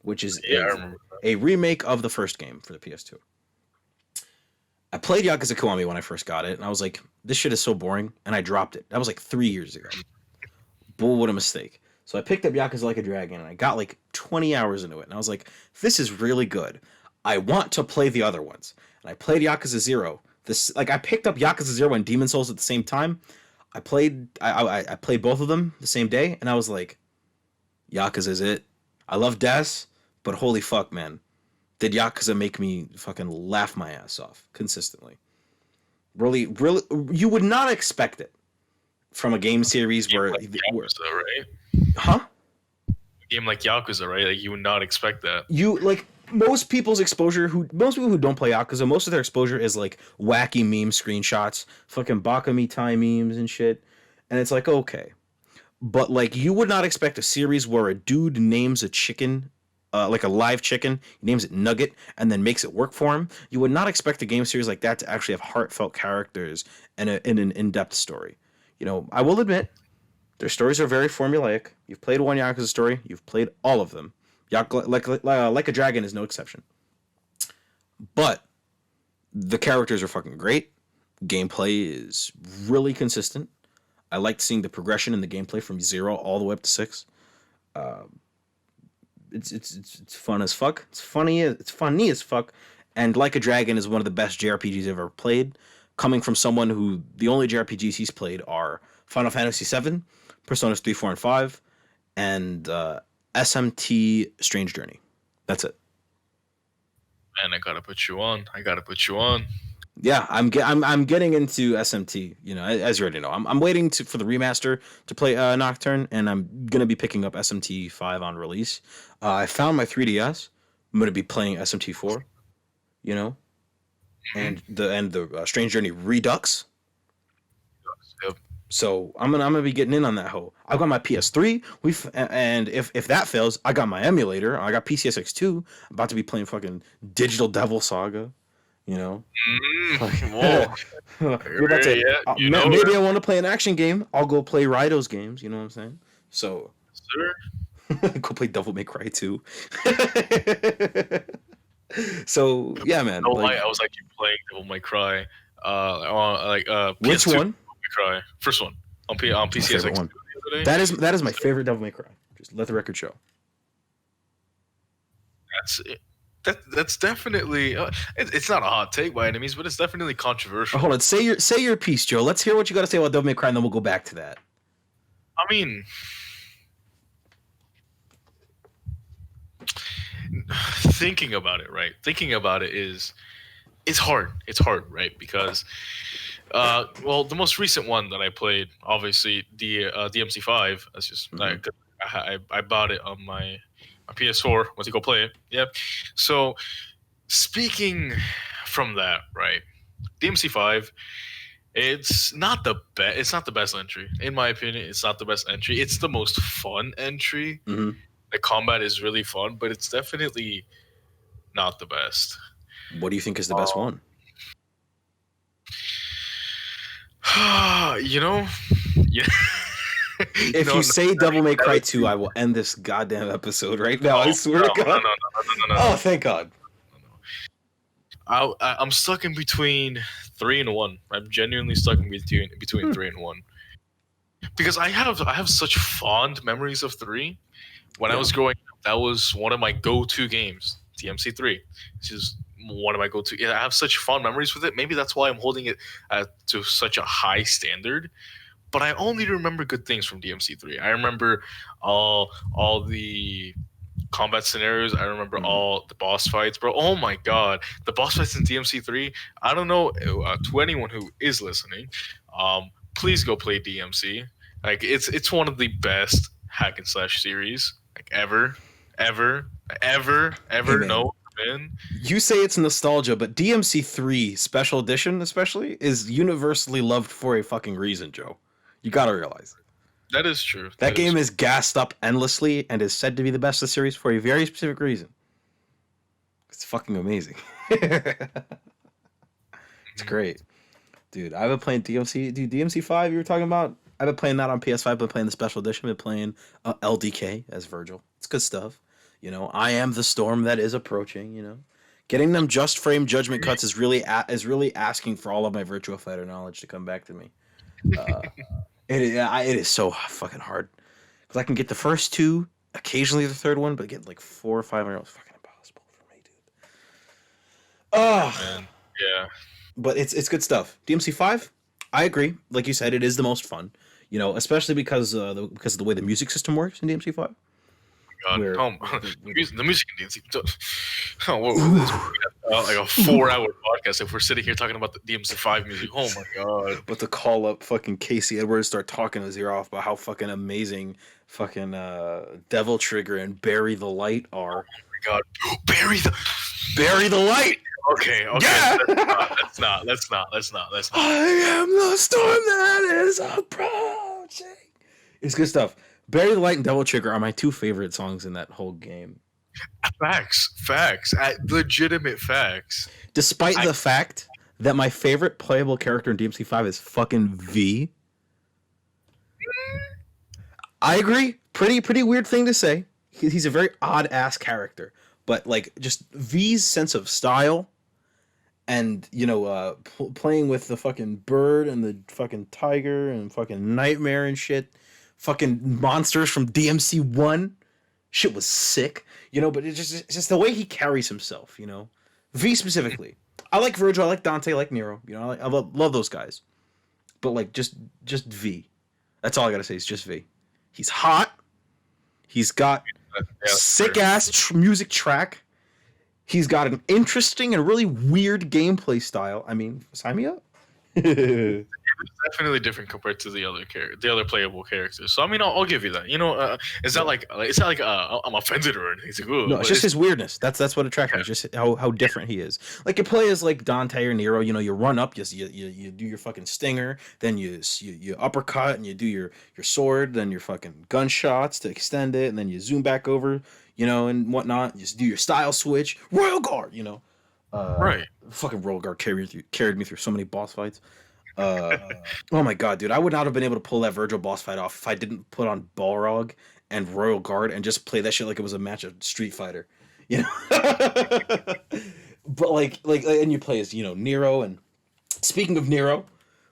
which is Yeah, I remember. a remake of the first game for the PS2. I played Yakuza Kiwami when I first got it, and I was like, this shit is so boring, and I dropped it. That was like 3 years ago. Bull, what a mistake. So I picked up Yakuza Like a Dragon, and I got like 20 hours into it, and I was like, this is really good. I want to play the other ones. And I played Yakuza 0. I picked up Yakuza 0 and Demon Souls at the same time. I played both of them the same day, and I was like, Yakuza is it. I love Death, but holy fuck, man. Did Yakuza make me fucking laugh my ass off consistently? Really, really, you would not expect it from a game series where, Like Yakuza, right? huh? A game like Yakuza, right? Like you would not expect that. You like most people who don't play Yakuza, most of their exposure is like wacky meme screenshots, fucking Bakami time memes and shit, and it's like okay, but like you would not expect a series where a dude names a chicken. Like a live chicken, he names it Nugget, and then makes it work for him. You would not expect a game series like that to actually have heartfelt characters and an in-depth story. You know, I will admit, their stories are very formulaic. You've played one Yakuza story, you've played all of them. Like a Dragon is no exception. But the characters are fucking great. Gameplay is really consistent. I liked seeing the progression in the gameplay from 0 all the way up to 6. It's fun as fuck. It's funny as fuck. And Like a Dragon is one of the best JRPGs I've ever played. Coming from someone who the only JRPGs he's played are Final Fantasy VII, Personas 3, 4, and 5, and SMT Strange Journey. That's it. Man, I gotta put you on. I gotta put you on. Yeah, I'm getting into SMT. You know, as you already know, I'm waiting for the remaster to play Nocturne, and I'm gonna be picking up SMT 5 on release. I found my 3DS. I'm gonna be playing SMT 4. You know, and the Strange Journey Redux. Yep. So I'm gonna be getting in on that hoe. I got my PS3. And if that fails, I got my emulator. I got PCSX2. I'm about to be playing fucking Digital Devil Saga. You know, Whoa. we're about to, Yeah, you know maybe her. I want to play an action game. I'll go play Raido's games. You know what I'm saying? So Sir? go play Devil May Cry 2. So yeah, man. No like, lie, I was actually playing Devil May Cry. On which PS2 one? Devil May Cry. First one on My favorite PCSX2 one. the other day. That is my favorite Devil May Cry. Just let the record show. That's it. That's definitely it's not a hot take by any means, but it's definitely controversial. Hold on, say your piece, Joe. Let's hear what you got to say about Devil May Cry, and then we'll go back to that. I mean, thinking about it, right? Thinking about it is it's hard. It's hard, right? Because well, the most recent one that I played, obviously the DMC5. That's just like I bought it on my PS4. Went to go play it. Yep. So Speaking from that, right? DMC5, it's not the best. It's not the best entry, in my opinion. It's not the best entry. It's the most fun entry. Hmm. The combat is really fun, but it's definitely not the best. What do you think is the best one? You know, yeah. If No, you no, say Devil May Cry 2, I will end this goddamn episode right now. I swear to no, God. no. Oh, thank God. I'm stuck in between 3 and 1. I'm genuinely stuck in between 3 and 1 because I have such fond memories of 3. When I Yeah. was growing up, that was one of my go-to games. DMC3. This is one of my go-to. Yeah, I have such fond memories with it. Maybe that's why I'm holding it to such a high standard. But I only remember good things from DMC3. I remember all the combat scenarios. I remember Mhm. all the boss fights, bro. Oh my god, the boss fights in DMC3. I don't know to anyone who is listening. Please go play DMC. Like it's one of the best hack and slash series like ever, Hey, ever. man. No, man. You say it's nostalgia, but DMC 3 Special Edition, especially, is universally loved for a fucking reason, Joe. You gotta realize. That is true. That game is gassed up endlessly and is said to be the best of the series for a very specific reason. It's fucking amazing. It's great. Dude, I've been playing DMC. Dude, DMC 5 you were talking about? I've been playing that on PS5, been playing the special edition, been playing LDK as Virgil. It's good stuff. I am the storm that is approaching. Getting them just frame judgment cuts is really asking for all of my Virtua Fighter knowledge to come back to me. Uh, it is so fucking hard. Because I can get the first two, occasionally the third one, but get like 4 or 5 in a row is fucking impossible for me, dude. Man. Oh, Yeah. but it's good stuff. DMC 5, I agree. Like you said, it is the most fun. Especially because because of the way the music system works in DMC 5. God. Where The music in DMC. Oh, what was this? Like a 4-hour podcast if we're sitting here talking about the DMC5 music. Oh my god. but to call up fucking Casey Edwards, start talking his ear off about how fucking amazing fucking Devil Trigger and Bury the Light are. Oh my god. Bury the Light. Okay. Yeah. Let's not. I am the storm that is approaching. It's good stuff. Bury the Light and Devil Trigger are my two favorite songs in that whole game. Facts. Legitimate facts. Despite the fact that my favorite playable character in DMC5 is fucking V. I agree. Pretty weird thing to say. He's a very odd ass character, but like just V's sense of style and playing with the fucking bird and the fucking tiger and fucking nightmare and shit, fucking monsters from DMC1, shit was sick, but it's just the way he carries himself, V specifically. I like Virgil, I like Dante, I like Nero, I love those guys, but like just V. That's all I gotta say is just V. He's hot. He's got sick ass music track. He's got an interesting and really weird gameplay style. I mean, sign me up. It's definitely different compared to the other playable characters. So I mean, I'll give you that. It's not like I'm offended or anything. It's like, No, it's just his weirdness. That's what attracts me. It's just how different he is. Like you play as like Dante or Nero, you run up, you do your fucking stinger, then you uppercut and you do your sword, then your fucking gunshots to extend it, and then you zoom back over, and whatnot. You just do your style switch, Royal Guard, right. Fucking Royal Guard carried me through so many boss fights. Oh my god, dude! I would not have been able to pull that Virgil boss fight off if I didn't put on Balrog and Royal Guard and just play that shit like it was a match of Street Fighter, But and you play as Nero. And speaking of Nero,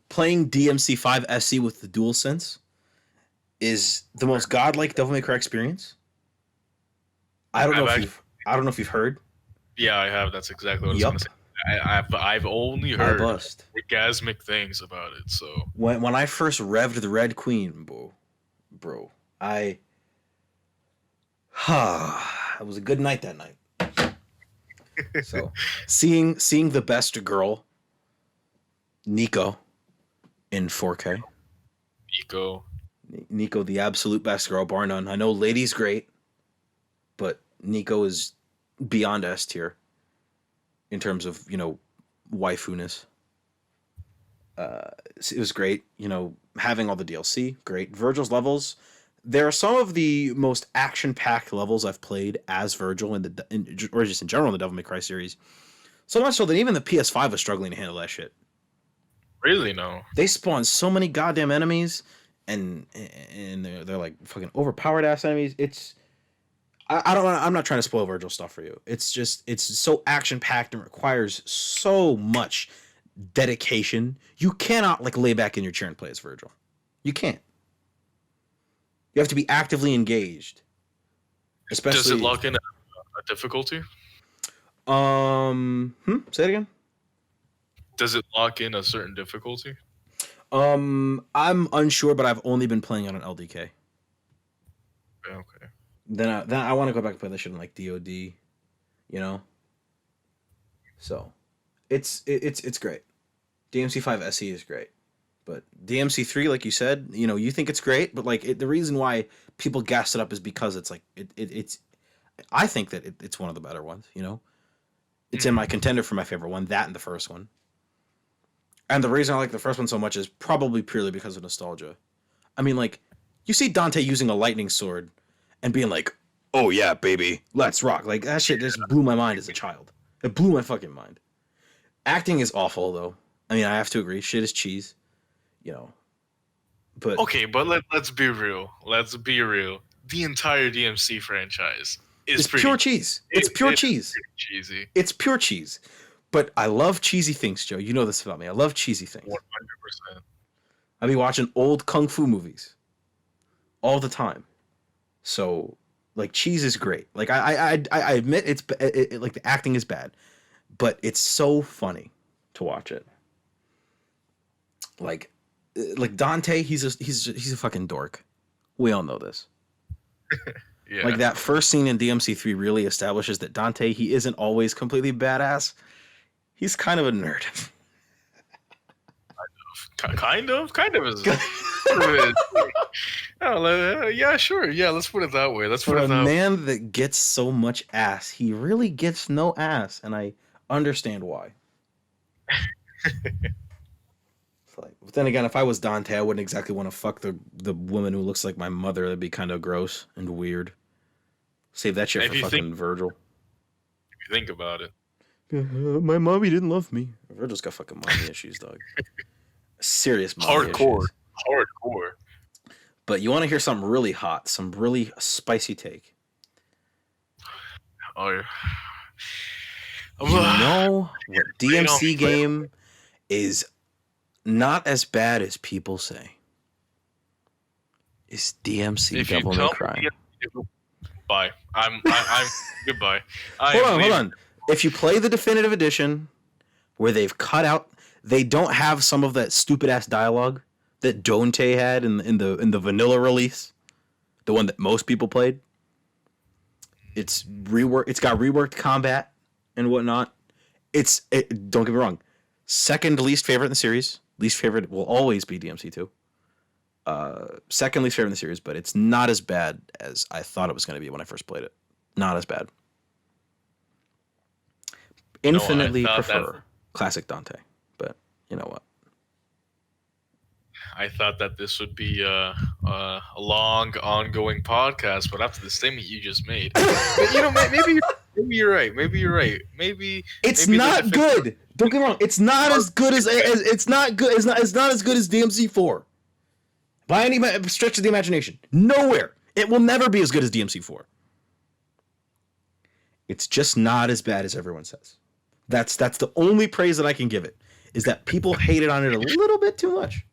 playing DMC5 SC with the DualSense is the most godlike Devil May Cry experience. I don't know if you've heard. Yeah, I have. That's exactly what I was Yup. gonna say. I've only I heard bust. orgasmic things about it. So When I first revved the Red Queen, bro, it was a good night that night. So seeing the best girl, Nico, in 4K. Nico, the absolute best girl, bar none. I know Lady's great, but Nico is beyond S tier. in terms of, waifu-ness. It was great. Having all the DLC, great. Virgil's levels, they're some of the most action-packed levels I've played as Virgil or just in general in the Devil May Cry series. So much so that even the PS5 was struggling to handle that shit. Really? No. They spawn so many goddamn enemies, and they're like fucking overpowered ass enemies. I'm not trying to spoil Virgil stuff for you. It's so action packed and requires so much dedication. You cannot like lay back in your chair and play as Virgil. You can't. You have to be actively engaged. Especially. Does it lock in a difficulty? Say it again. Does it lock in a certain difficulty? I'm unsure, but I've only been playing on an LDK. Okay. Then I want to go back and play this shit in like DOD, So, it's great. DMC5 SE is great, but DMC3, like you said, you think it's great, but like the reason why people gassed it up is because it's like it's. I think that it's one of the better ones. It's in my contender for my favorite one. That and the first one. And the reason I like the first one so much is probably purely because of nostalgia. I mean, like, you see Dante using a lightning sword and being like, "Oh yeah, baby, let's rock." Like, that shit just blew my mind as a child. It blew my fucking mind. Acting is awful, though. I mean, I have to agree. Shit is cheese. But okay, but let's be real. Let's be real. The entire DMC franchise is pure cheese. It's pure cheese. Cheesy. It's pure cheese. But I love cheesy things, Joe. You know this about me. I love cheesy things. 100%. I be watching old kung fu movies all the time. So, like, cheese is great. Like, I admit like the acting is bad, but it's so funny to watch it. Like Dante, he's a fucking dork. We all know this. Yeah. Like that first scene in DMC3 really establishes that Dante, he isn't always completely badass. He's kind of a nerd. Kind of is. Yeah, sure. Yeah, let's put it that way. For a man that gets so much ass, he really gets no ass, and I understand why. But then again, if I was Dante, I wouldn't exactly want to fuck the woman who looks like my mother. That'd be kind of gross and weird. Save that shit for fucking Virgil. If you think about it. My mommy didn't love me. Virgil's got fucking mommy issues, dog. Serious mommy issues. Hardcore. But you want to hear something really hot, some really spicy take. Oh, yeah. You know what DMC game is not as bad as people say? Is DMC Devil May Cry. Bye. I'm goodbye. Hold on. If you play the definitive edition, where they've cut out, they don't have some of that stupid ass dialogue that Dante had in the vanilla release, the one that most people played. It's got reworked combat and whatnot. Don't get me wrong, second least favorite in the series. Least favorite will always be DMC2. Second least favorite in the series, but it's not as bad as I thought it was going to be when I first played it. Not as bad. Infinitely prefer classic Dante, but you know what? I thought that this would be a long, ongoing podcast, but after the statement you just made, maybe you're right. Maybe it's not good. Don't get me wrong. It's not as good as it's not good. It's not as good as DMC4 by any stretch of the imagination. Nowhere. It will never be as good as DMC4. It's just not as bad as everyone says. That's the only praise that I can give it, is that people hated on it a little bit too much.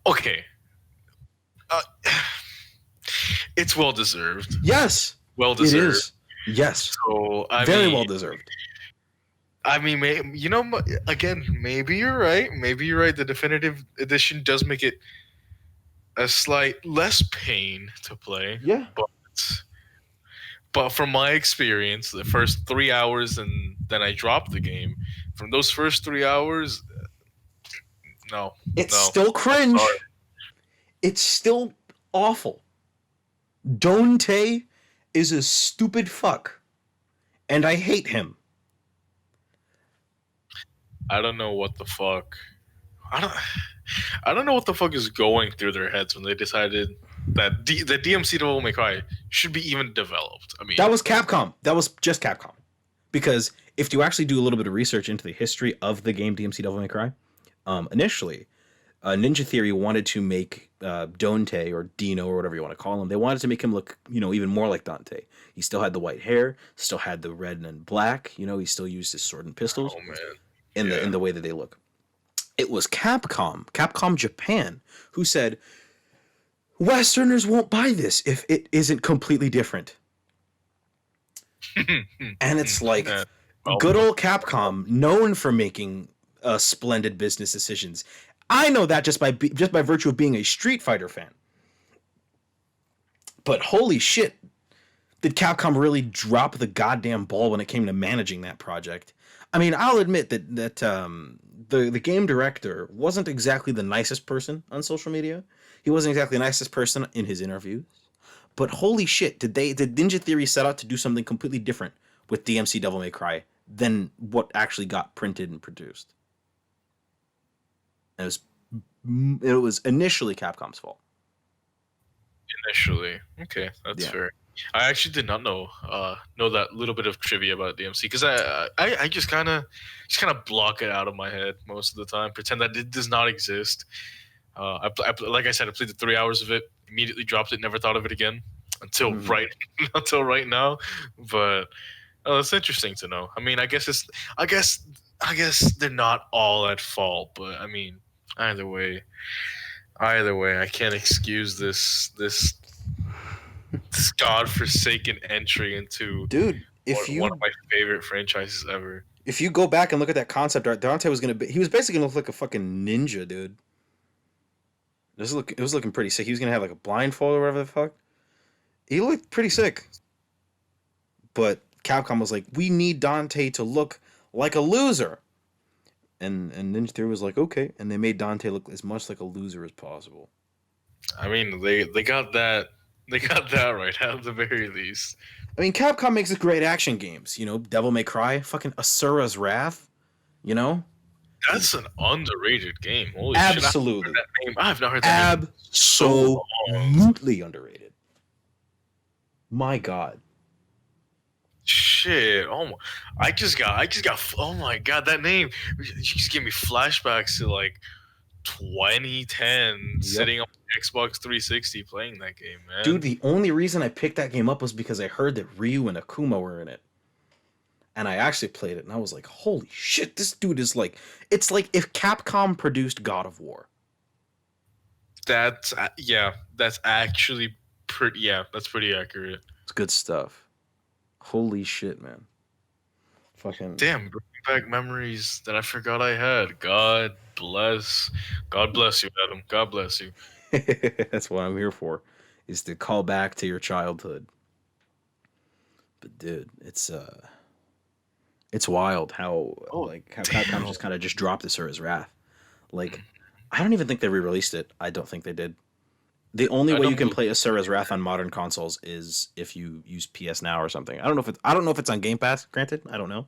Okay. It's well deserved. Yes. Well deserved. It is. Yes. So very well deserved. I mean, again, maybe you're right. Maybe you're right. The definitive edition does make it a slight less pain to play. Yeah. But from my experience, the first 3 hours and then I dropped the game. From those first 3 hours, no. It's still cringe. It's still awful. Dante is a stupid fuck. And I hate him. I don't know what the fuck. I don't. I don't know what the fuck is going through their heads when they decided that the DMC Devil May Cry should be even developed. I mean, That was Capcom. That was just Capcom. Because if you actually do a little bit of research into the history of the game DMC Devil May Cry, initially, Ninja Theory wanted to make Dante or Dino or whatever you want to call him. They wanted to make him look, even more like Dante. He still had the white hair, still had the red and black. He still used his sword and pistols oh man, in the way that they look. It was Capcom Japan, who said Westerners won't buy this if it isn't completely different. And it's like good old Capcom, known for making splendid business decisions. I know that just by virtue of being a Street Fighter fan. But holy shit, did Capcom really drop the goddamn ball when it came to managing that project? I mean, I'll admit that the game director wasn't exactly the nicest person on social media. He wasn't exactly the nicest person in his interviews. But holy shit, did Ninja Theory set out to do something completely different with DMC Devil May Cry than what actually got printed and produced? It was initially Capcom's fault. Initially, okay, that's fair. I actually did not know that little bit of trivia about DMC because I just kind of block it out of my head most of the time, pretend that it does not exist. Like I said, I played the 3 hours of it, immediately dropped it, never thought of it again until right now. But it's interesting to know. I mean, I guess they're not all at fault, but I mean, either way, I can't excuse this godforsaken entry into one of my favorite franchises ever. If you go back and look at that concept art, Dante was he was basically gonna look like a fucking ninja, dude. It was looking pretty sick. He was gonna have like a blindfold or whatever the fuck. He looked pretty sick. But Capcom was like, we need Dante to look like a loser. And Ninja Theory was like, okay. And they made Dante look as much like a loser as possible. I mean, they got that. They got that right at the very least. I mean, Capcom makes great action games. Devil May Cry, fucking Asura's Wrath. That's an underrated game. Holy absolutely. Shit, I've not heard that name. Absolutely underrated. My God. Shit. Oh my, I just got oh my God, that name. You just gave me flashbacks to like 2010 sitting on Xbox 360 playing that game, man. Dude, the only reason I picked that game up was because I heard that Ryu and Akuma were in it. And I actually played it, and I was like, holy shit, this dude is like... It's like if Capcom produced God of War. That's actually pretty... Yeah, that's pretty accurate. It's good stuff. Holy shit, man. Fucking... Damn, bringing back memories that I forgot I had. God bless you, Adam. God bless you. That's what I'm here for, is to call back to your childhood. But dude, it's wild how Capcom just kind of just dropped Asura's Wrath. Like, I don't even think they re-released it. I don't think they did. The only way you can play Asura's Wrath on modern consoles is if you use PS Now or something. I don't know if it's on Game Pass. Granted, I don't know.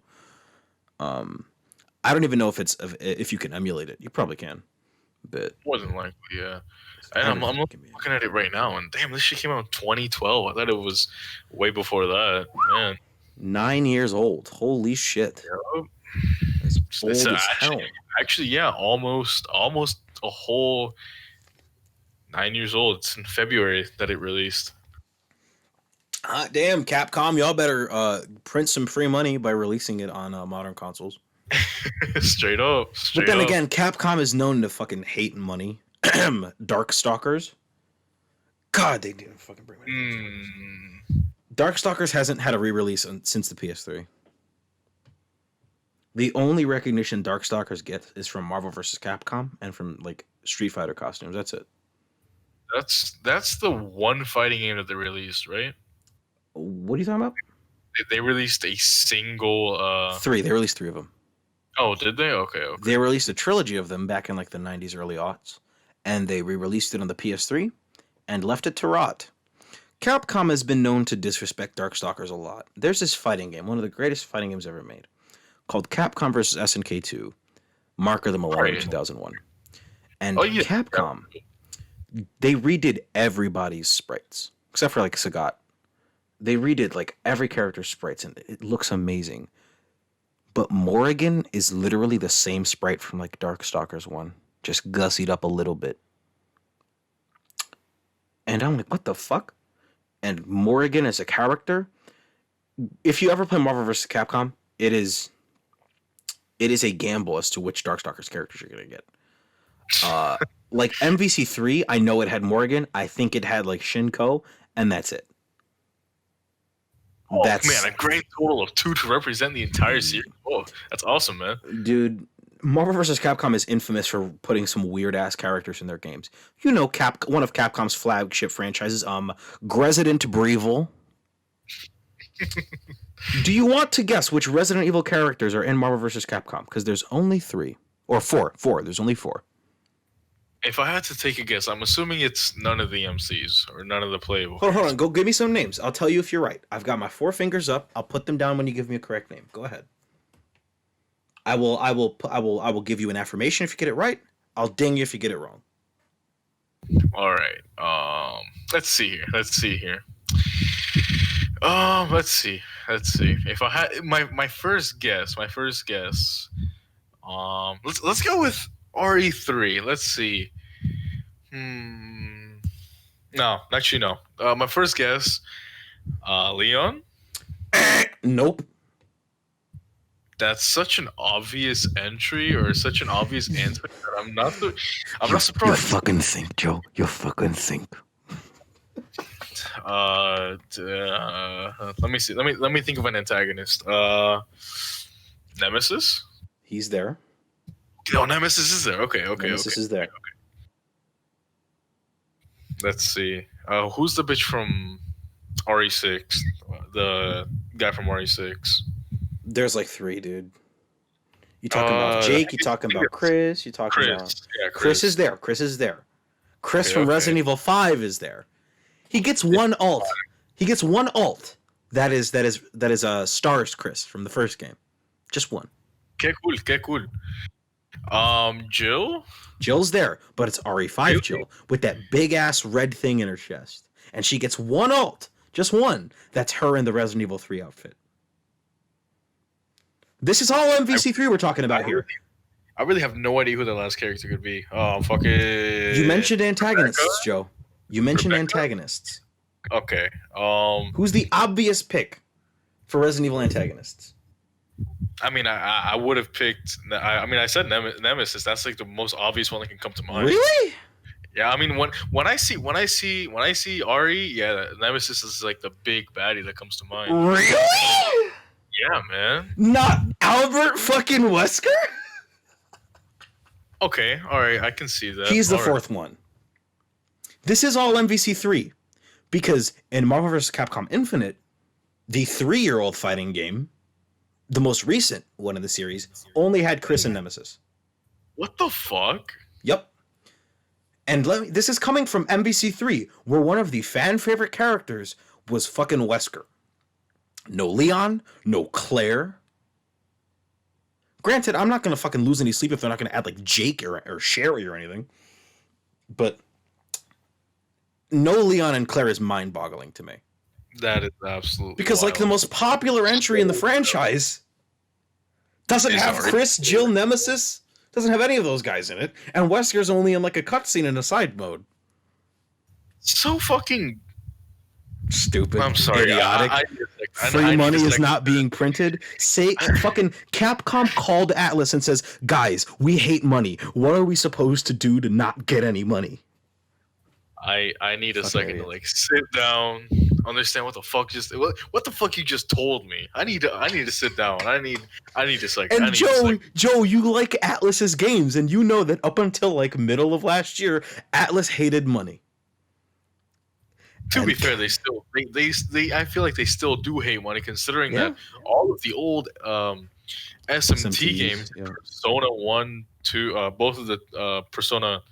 I don't even know if you can emulate it. You probably can, but more than likely, yeah. And I'm looking at it right now, and damn, this shit came out in 2012. I thought it was way before that, man. 9 years old. Holy shit. Yep. It's old as hell. Actually, yeah, almost a whole 9 years old. It's in February that it released. Damn, Capcom, y'all better print some free money by releasing it on modern consoles. Straight up. But then again, Capcom is known to fucking hate money. Darkstalkers. God, they didn't fucking bring me. Darkstalkers hasn't had a re-release since the PS3. The only recognition Darkstalkers get is from Marvel vs. Capcom and from like Street Fighter costumes. That's it. That's the one fighting game that they released, right? What are you talking about? They released a single. Three. They released 3 of them. Oh, did they? Okay. They released a trilogy of them back in like the 90s, early aughts, and they re-released it on the PS3 and left it to rot. Capcom has been known to disrespect Darkstalkers a lot. There's this fighting game, one of the greatest fighting games ever made, called Capcom vs. SNK 2. Mark of the Millennium Right. 2001. And Oh yeah. Capcom, they redid everybody's sprites except for like Sagat. They redid like every character's sprites and it looks amazing. But Morrigan is literally the same sprite from like Darkstalkers 1, just gussied up a little bit. And I'm like, what the fuck? And Morrigan as a character, if you ever play Marvel vs. Capcom, it is a gamble as to which Darkstalkers characters you're gonna get. Like MVC3, I know it had Morrigan. I think it had like Shinko, and that's it. Oh man, a grand total of 2 to represent the entire series. Oh, that's awesome, man. Dude, Marvel vs. Capcom is infamous for putting some weird ass characters in their games. You know, one of Capcom's flagship franchises, Resident Evil. Do you want to guess which Resident Evil characters are in Marvel vs. Capcom? Because there's only 3 or 4. There's only 4. If I had to take a guess, I'm assuming it's none of the MCs or none of the playable. Hold on. Go give me some names. I'll tell you if you're right. I've got my 4 fingers up. I'll put them down when you give me a correct name. Go ahead. I will give you an affirmation if you get it right. I'll ding you if you get it wrong. All right. Let's see here. Let's see. If I had my first guess, let's go with RE3. Let's see. No, actually no. My first guess, Leon. Nope. That's such an obvious entry or such an obvious answer that I'm not surprised. You fucking think, Joe. You fucking think. Let me see. Let me think of an antagonist. Nemesis. He's there. Oh, Nemesis is there. Okay. Nemesis is there. Okay. Let's see. Who's the bitch from RE6? The guy from RE6. There's like 3, dude. You talking about Jake? You talking about Chris? You talking about Chris is there. Chris from Resident Evil 5 is there. He gets one alt. That is Stars Chris from the first game. Just one. Okay, cool. Jill? Jill's there, but it's RE5 Jill with that big ass red thing in her chest. And she gets one alt. Just one. That's her in the Resident Evil 3 outfit. This is all MVC3 we're talking about here. I really have no idea who the last character could be. Oh, fucking... You mentioned antagonists, Rebecca? Joe. You mentioned Rebecca? Antagonists. Okay. Who's the obvious pick for Resident Evil antagonists? I mean, I would have picked... I said Nemesis. That's like the most obvious one that can come to mind. Really? Yeah, I mean, when I see Ari, yeah, Nemesis is like the big baddie that comes to mind. Really? Yeah, man. Not Albert fucking Wesker? Okay, all right, I can see that. He's the All fourth one. This is all MVC3 because in Marvel vs. Capcom Infinite, the 3-year-old fighting game, the most recent one in the series, only had Chris and Nemesis. What the fuck? Yep. And this is coming from MVC3, where one of the fan favorite characters was fucking Wesker. No Leon, no Claire. Granted, I'm not gonna fucking lose any sleep if they're not gonna add like Jake or Sherry or anything. But no Leon and Claire is mind-boggling to me. That is absolutely Because like the wild. most popular entry in the franchise doesn't Is have already- Chris, Jill, Nemesis, doesn't have any of those guys in it, and Wesker's only in like a cutscene in a side mode. So fucking... Stupid. I'm sorry. Idiotic. Free money is not being printed. Say fucking Capcom called Atlas and says, "Guys, we hate money. What are we supposed to do to not get any money?" I need a Fucking second idiot. to like sit down, understand what the fuck what the fuck you just told me. I need to sit down. I need a second. And Joe, you like Atlas's games, and you know that up until like middle of last year, Atlas hated money. To be fair, they I feel like they still do hate money, considering that all of the old SMT SMTs, games, yeah. Persona 1, 2, both of the Persona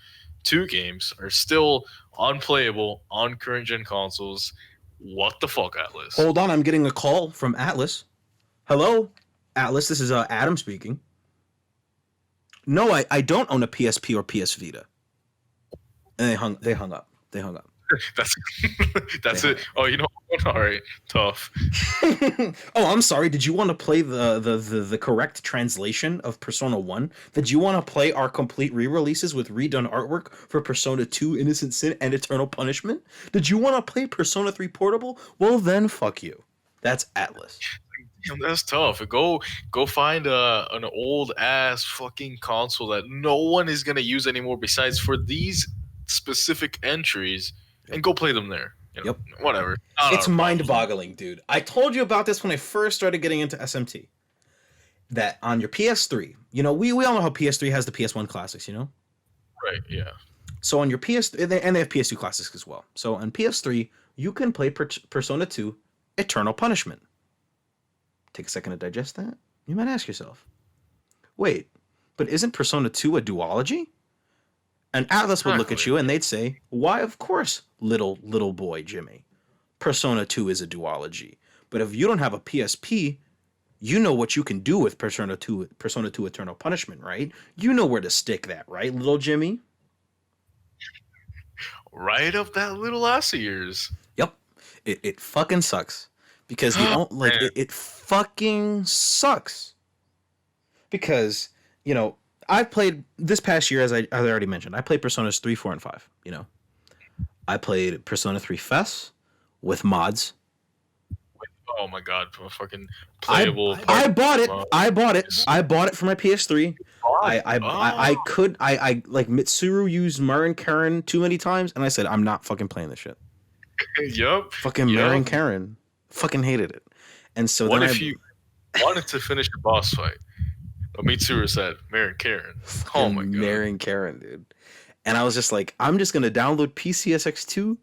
2 games are still unplayable on current gen consoles. What the fuck, Atlas? Hold on, I'm getting a call from Atlas. Hello, Atlas. This is Adam speaking. No, I don't own a PSP or PS Vita. And they hung up. That's that's They it. Oh, you know, all right, tough. oh, I'm sorry. Did you want to play the correct translation of Persona 1? Did you want to play our complete re-releases with redone artwork for Persona 2, Innocent Sin, and Eternal Punishment? Did you want to play Persona 3 Portable? Well, then fuck you. That's Atlas. Damn, that's tough. Go find an old ass fucking console that no one is gonna use anymore besides for these specific entries, and go play them there. You know, Yep. whatever. Not It's our problem. mind-boggling, dude. I told you about this when I first started getting into SMT. That on your PS3, you know, we all know how PS3 has the PS1 classics, you know? Right? Yeah. So on your PS3, and they have PS2 classics as well. So on PS3, you can play Persona 2 Eternal Punishment. Take a second to digest that. You might ask yourself, wait, but isn't Persona 2 a duology? And Atlas would look at Exactly. you and they'd say, why, of course, little boy Jimmy. Persona 2 is a duology. But if you don't have a PSP, you know what you can do with Persona 2 Eternal Punishment, right? You know where to stick that, right, little Jimmy? Right up that little ass of yours. Yep. It fucking sucks. Because Man. it fucking sucks. Because, you know, I played this past year, as I already mentioned, I played Personas 3, 4, and 5, you know. I played Persona 3 FES with mods. Oh my god, a fucking I playable. bought it. mod. I bought it for my PS3. Oh. I like Mitsuru used Marin Karen too many times, and I said I'm not fucking playing this shit. Yup. Fucking Marin Karen, fucking hated it. And so What then if you wanted to finish the boss fight? But Mitsuru said, Marin Karen. Oh my god. Marin Karen, dude. And I was just like, I'm just gonna download PCSX2,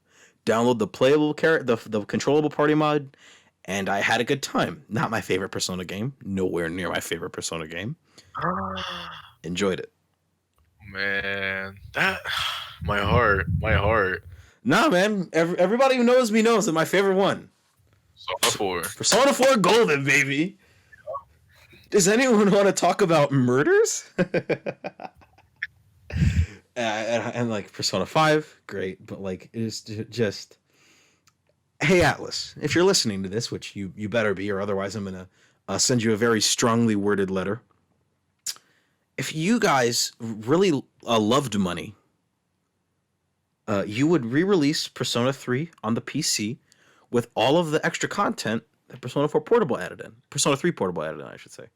download the playable the controllable party mod, and I had a good time. Not my favorite Persona game, nowhere near my favorite Persona game. Enjoyed it. Man, that my heart. Nah, man. Everybody who knows me knows that my favorite one, So for Persona 4 Golden, baby. Does anyone want to talk about murders? and like Persona 5, great, but like it's just. Hey Atlas, if you're listening to this, which you better be, or otherwise I'm gonna send you a very strongly worded letter. If you guys really loved money, you would re-release Persona 3 on the PC with all of the extra content that Persona 4 Portable added in. Persona 3 Portable added in, I should say.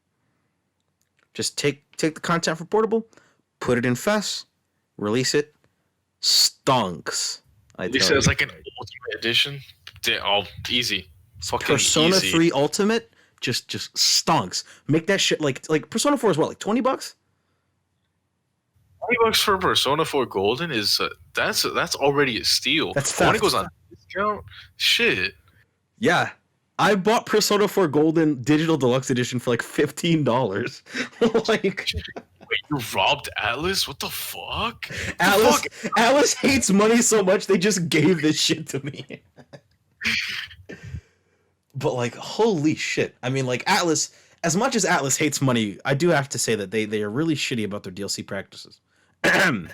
Just take the content for Portable, put it in FES, release it. Stonks. He says like an ultimate edition. All easy. Fucking Persona easy. 3 Ultimate just stonks. Make that shit like Persona 4 is what, like $20? $20 for Persona 4 Golden is that's already a steal. That's But when it theft. goes on discount, shit. Yeah. I bought Persona 4 Golden Digital Deluxe Edition for like $15. Like Wait, you robbed Atlas? What the fuck? Atlas hates money so much they just gave this shit to me. But like, holy shit. I mean, like Atlas, as much as Atlas hates money, I do have to say that they are really shitty about their DLC practices. 100%.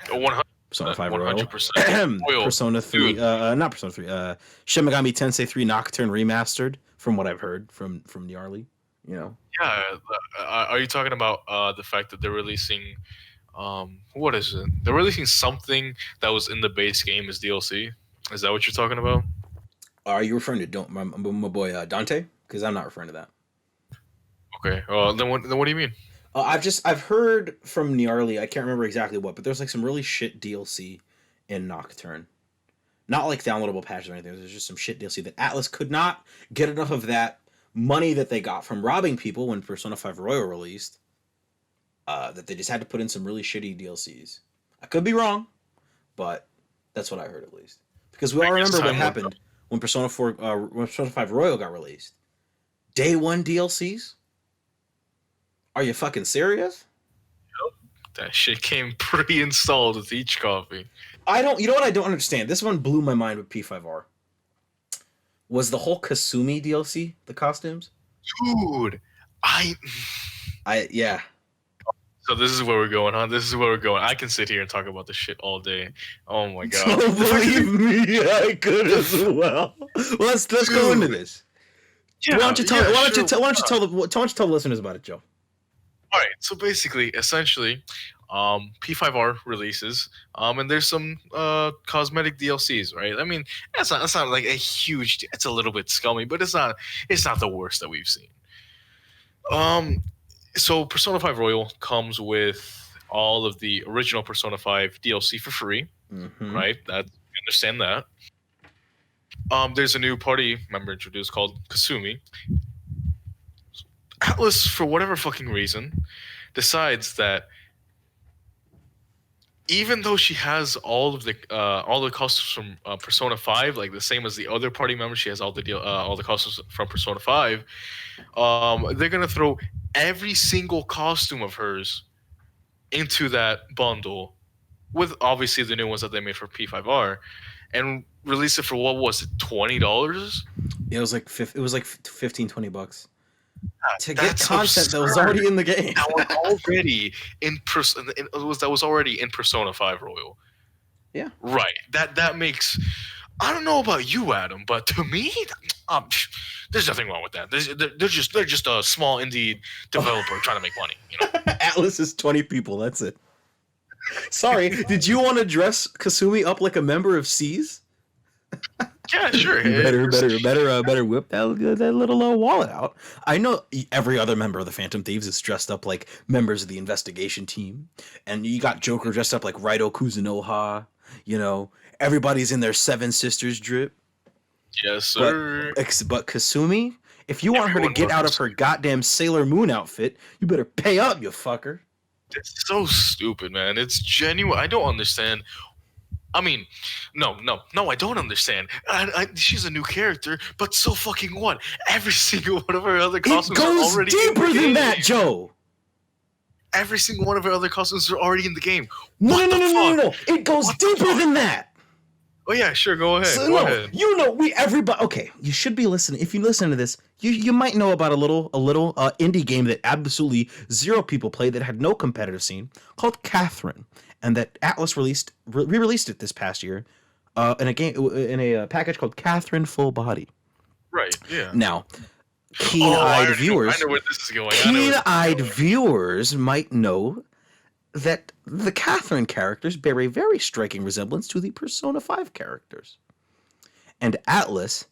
Persona 5 Royal. 100%. Royal. Persona 3, Dude. not Persona 3, Shin Megami Tensei 3 Nocturne Remastered, from what I've heard from Gnarly, you know. Yeah, are you talking about the fact that they're releasing what is it? They're releasing something that was in the base game as DLC. Is that what you're talking about? Are you referring to my boy Dante? Because I'm not referring to that. Okay. Then what do you mean? I've heard from Gnarly, I can't remember exactly what, but there's like some really shit DLC in Nocturne. Not like downloadable patches or anything. There's just some shit DLC that Atlas could not get enough of that money that they got from robbing people when Persona 5 Royal released. That they just had to put in some really shitty DLCs. I could be wrong, but that's what I heard at least. Because we all remember what happened when Persona 5 Royal got released. Day 1 DLCs? Are you fucking serious? That shit came pre-installed with each copy. You know what I don't understand? This one blew my mind with P5R. Was the whole Kasumi DLC, the costumes? Dude, Yeah. So this is where we're going, huh? This is where we're going. I can sit here and talk about this shit all day. Oh my god. Don't believe me, I could as well. Well, let's go into this. Yeah, Why don't you tell the listeners about it, Joe? All right. So basically, essentially, P5R releases, and there's some cosmetic DLCs, right? I mean, that's not like a huge. It's a little bit scummy, but it's not the worst that we've seen. Um, so Persona 5 Royal comes with all of the original Persona 5 DLC for free, right? That we understand that. There's a new party member introduced called Kasumi. Atlas, for whatever fucking reason, decides that even though she has all the costumes from Persona 5, like the same as the other party members, she has all the costumes from Persona 5. They're gonna throw every single costume of hers into that bundle with obviously the new ones that they made for P5R, and release it for what was it, $20? Yeah, it was like 15, $20 to get That's content that was absurd. already in the game. That was already that was already in Persona 5 Royal. Yeah. Right. That makes. I don't know about you, Adam, but to me, there's nothing wrong with that. They're just a small indie developer trying to make money. You know. Atlas is 20 people. That's it. Sorry, did you want to dress Kasumi up like a member of C's? Yeah, sure. Better whip that little wallet out. I know every other member of the Phantom Thieves is dressed up like members of the investigation team, and you got Joker dressed up like Raido Kuzunoha. You know, everybody's in their Seven Sisters drip. Yes, sir. But Kasumi, if you want her to get out of her goddamn Sailor Moon outfit, you better pay up, you fucker. It's so stupid, man. It's genuine. I don't understand. I mean, no, I don't understand. She's a new character, but so fucking what? Every single one of her other costumes are already deeper in the than game. that, Joe. Every single one of her other costumes are already in the game. No. It goes deeper than that. Oh yeah, sure. Go ahead. So, go ahead. Everybody. Okay, you should be listening. If you listen to this, you might know about a little indie game that absolutely zero people played, that had no competitive scene, called Catherine, and that Atlas re-released it this past year, in a package called Catherine Full Body. Right. Yeah. Now, keen-eyed viewers. I know where this is going. Keen-eyed viewers might know that the Catherine characters bear a very striking resemblance to the Persona 5 characters. And Atlas,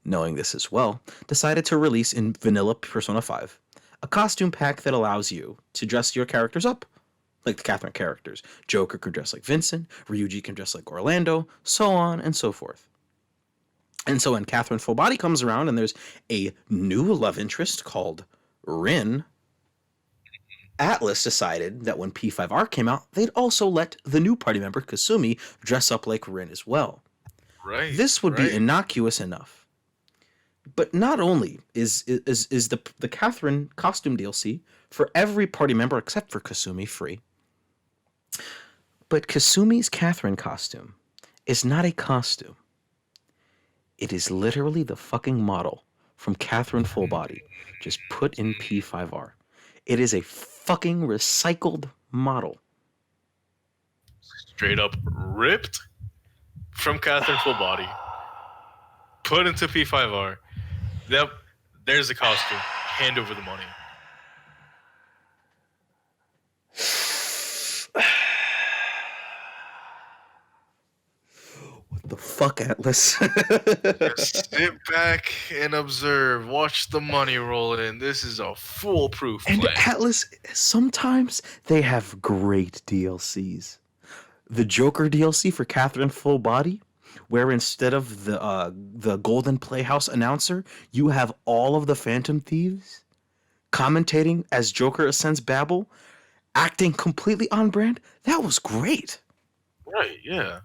knowing this as well, decided to release in vanilla Persona 5 a costume pack that allows you to dress your characters up like the Catherine characters. Joker could dress like Vincent, Ryuji can dress like Orlando, so on and so forth. And so when Catherine Full Body comes around and there's a new love interest called Rin, Atlas decided that when P5R came out, they'd also let the new party member, Kasumi, dress up like Rin as well. Right. This would be innocuous enough. But not only is the Catherine costume DLC for every party member except for Kasumi free, but Kasumi's Catherine costume is not a costume. It is literally the fucking model from Catherine Full Body, just put in P5R. It is a fucking recycled model. Straight up ripped from Catherine Full Body, put into P5R. Yep, there's the costume. Hand over the money. What the fuck, Atlas? Just sit back and observe. Watch the money roll in. This is a foolproof plan. And Atlas, sometimes they have great DLCs. The Joker DLC for Catherine Full Body, where instead of the Golden Playhouse announcer, you have all of the Phantom Thieves commentating as Joker ascends Babel, acting completely on brand. That was great. Right, yeah.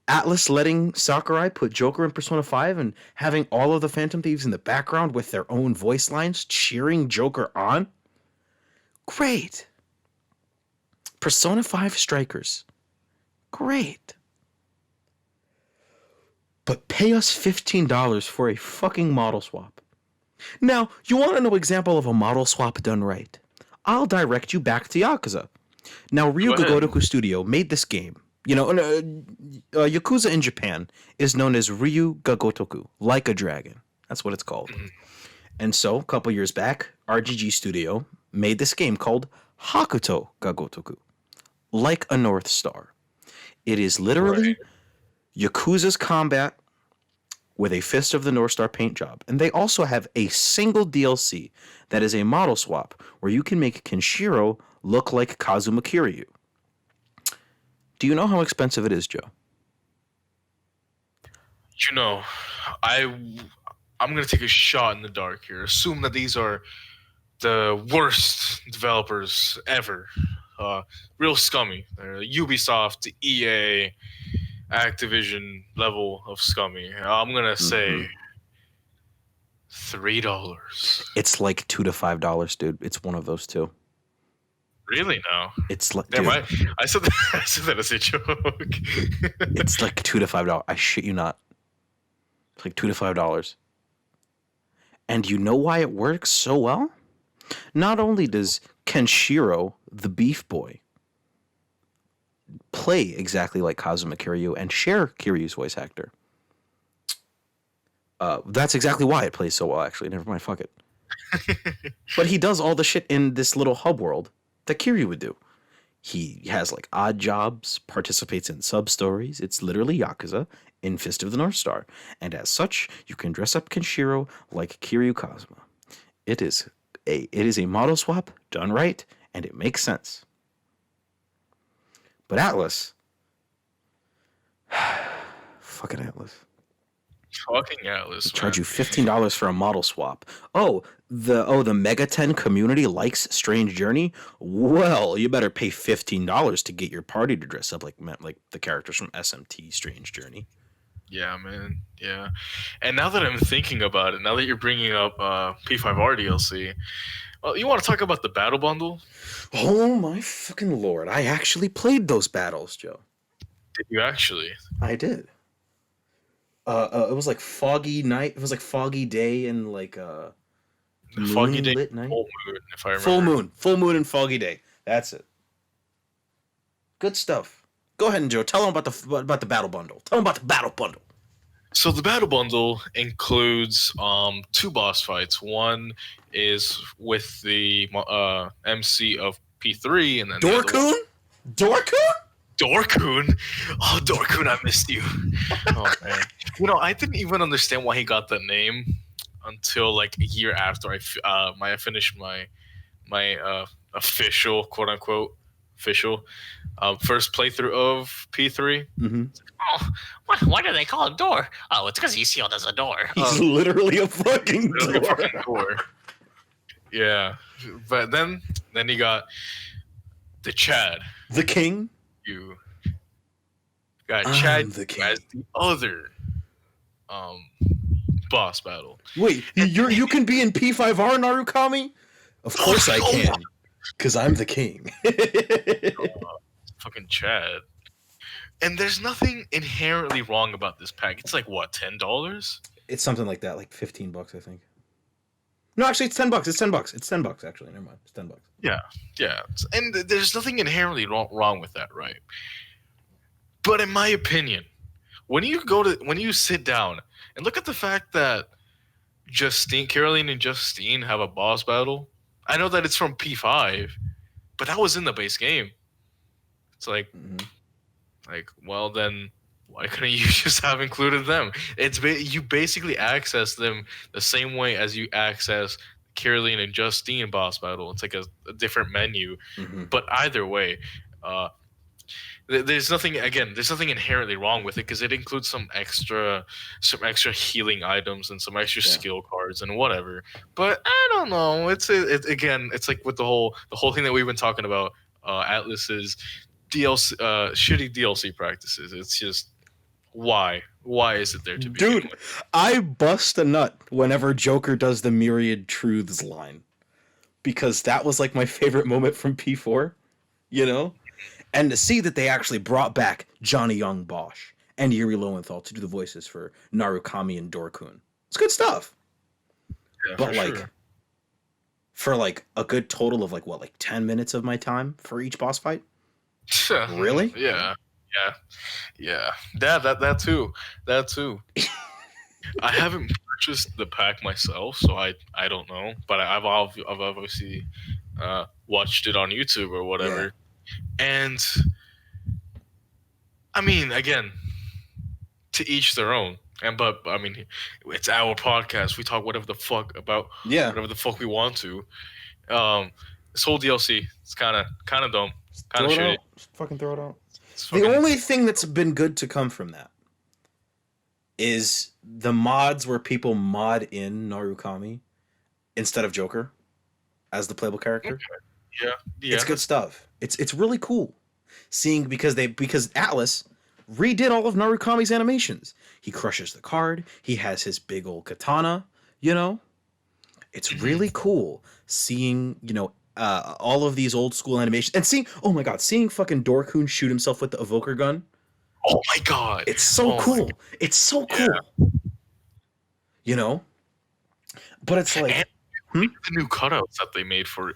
Atlas letting Sakurai put Joker in Persona 5 and having all of the Phantom Thieves in the background with their own voice lines cheering Joker on. Great. Persona 5 Strikers. Great. But pay us $15 for a fucking model swap. Now, you want to know an example of a model swap done right? I'll direct you back to Yakuza. Now, Ryu Go ahead. Gogotoku Studio made this game. You know, Yakuza in Japan is known as Ryu Gogotoku, like a dragon. That's what it's called. Mhm. And so, a couple years back, RGG Studio made this game called Hakuto Gogotoku, like a North Star. It is literally Yakuza's combat with a Fist of the North Star paint job. And they also have a single DLC that is a model swap where you can make Kenshiro look like Kazuma Kiryu. Do you know how expensive it is, Joe? You know, I'm gonna take a shot in the dark here. Assume that these are the worst developers ever. Real scummy. They're Ubisoft, EA, Activision level of scummy. I'm gonna say $3. It's like $2 to $5, dude. It's one of those two. Really? No. It's like, Damn, dude, I said that, I said that as a joke. it's like $2 to $5. I shit you not. It's like $2 to $5. And you know why it works so well? Not only does Kenshiro, the Beef Boy, play exactly like Kazuma Kiryu and share Kiryu's voice actor. That's exactly why it plays so well, actually. Never mind, fuck it. But he does all the shit in this little hub world that Kiryu would do. He has like odd jobs, participates in sub-stories. It's literally Yakuza in Fist of the North Star. And as such, you can dress up Kenshiro like Kiryu Kazuma. It is a model swap done right, and it makes sense. But Atlas, fucking Atlas, Fucking Atlas. charge Man. you $15 for a model swap. The Mega 10 community likes Strange Journey. Well, you better pay $15 to get your party to dress up like the characters from SMT Strange Journey. Yeah, man. Yeah. And now that I'm thinking about it, now that you're bringing up P5R DLC, well, you want to talk about the battle bundle? Oh my fucking lord! I actually played those battles, Joe. Did you actually? I did. It was like foggy night. It was like foggy day and like Foggy Day, moonlit night. full moon, if I remember. Full moon and foggy day. That's it. Good stuff. Go ahead and Joe, tell them about the battle bundle. Tell them about the battle bundle. So the battle bundle includes 2 boss fights. One is with the MC of P3, and then the other one- Dorkun? Dorkun. Oh, Dorkun, I missed you. Oh man, I didn't even understand why he got that name until like a year after I finished my official, quote unquote official first playthrough of P3. Mm-hmm. Oh, why do they call him Door? Oh, it's because he's sealed as a door. He's literally a fucking Really a door. fucking door. Yeah, but then you got the Chad. The king. You got I'm Chad the king. as the other boss battle. Wait, you can be in P5R, Narukami? Of course I can, because I'm the king. Fucking Chad. And there's nothing inherently wrong about this pack. It's like what, $10? It's something like that, like $15, I think. No, actually, it's $10. It's $10. It's $10. Actually, never mind. It's $10. Yeah, and there's nothing inherently wrong with that, right? But in my opinion, when you sit down and look at the fact that Caroline and Justine have a boss battle, I know that it's from P5, but that was in the base game. It's like, well then, why couldn't you just have included them? You basically access them the same way as you access Caroline and Justine boss battle. It's like a different menu, but either way, there's nothing inherently wrong with it because it includes some extra healing items and some extra skill cards and whatever. But I don't know. It's like with the whole thing that we've been talking about, Atlas's DLC, shitty DLC practices. It's just why is it there to be? Dude, I bust a nut whenever Joker does the Myriad Truths line, because that was like my favorite moment from P4, and to see that they actually brought back Johnny Young Bosch and Yuri Lowenthal to do the voices for Narukami and Dorkun. It's good stuff. Yeah, But for like, sure. for like a good total of like what, like 10 minutes of my time for each boss fight. Really? Yeah. Yeah. Yeah. That too. That too. I haven't purchased the pack myself, so I don't know. But I've obviously watched it on YouTube or whatever. And I mean, again, to each their own. And but I mean, it's our podcast. We talk whatever the fuck about Yeah. whatever the fuck we want to. This whole DLC, it's kind of dumb, kind Throw of it shitty. out. Just fucking throw it out. It's The fucking- only thing that's been good to come from that is the mods where people mod in Narukami instead of Joker as the playable character. yeah, It's good stuff. It's really cool seeing because Atlas redid all of Narukami's animations. He crushes the card. He has his big old katana. You know, it's really cool seeing all of these old school animations and seeing fucking Dorkun shoot himself with the evoker gun. Oh my god, It's so Oh my cool. It's so cool. Yeah. You know, but it's like, And the new cutouts that they made for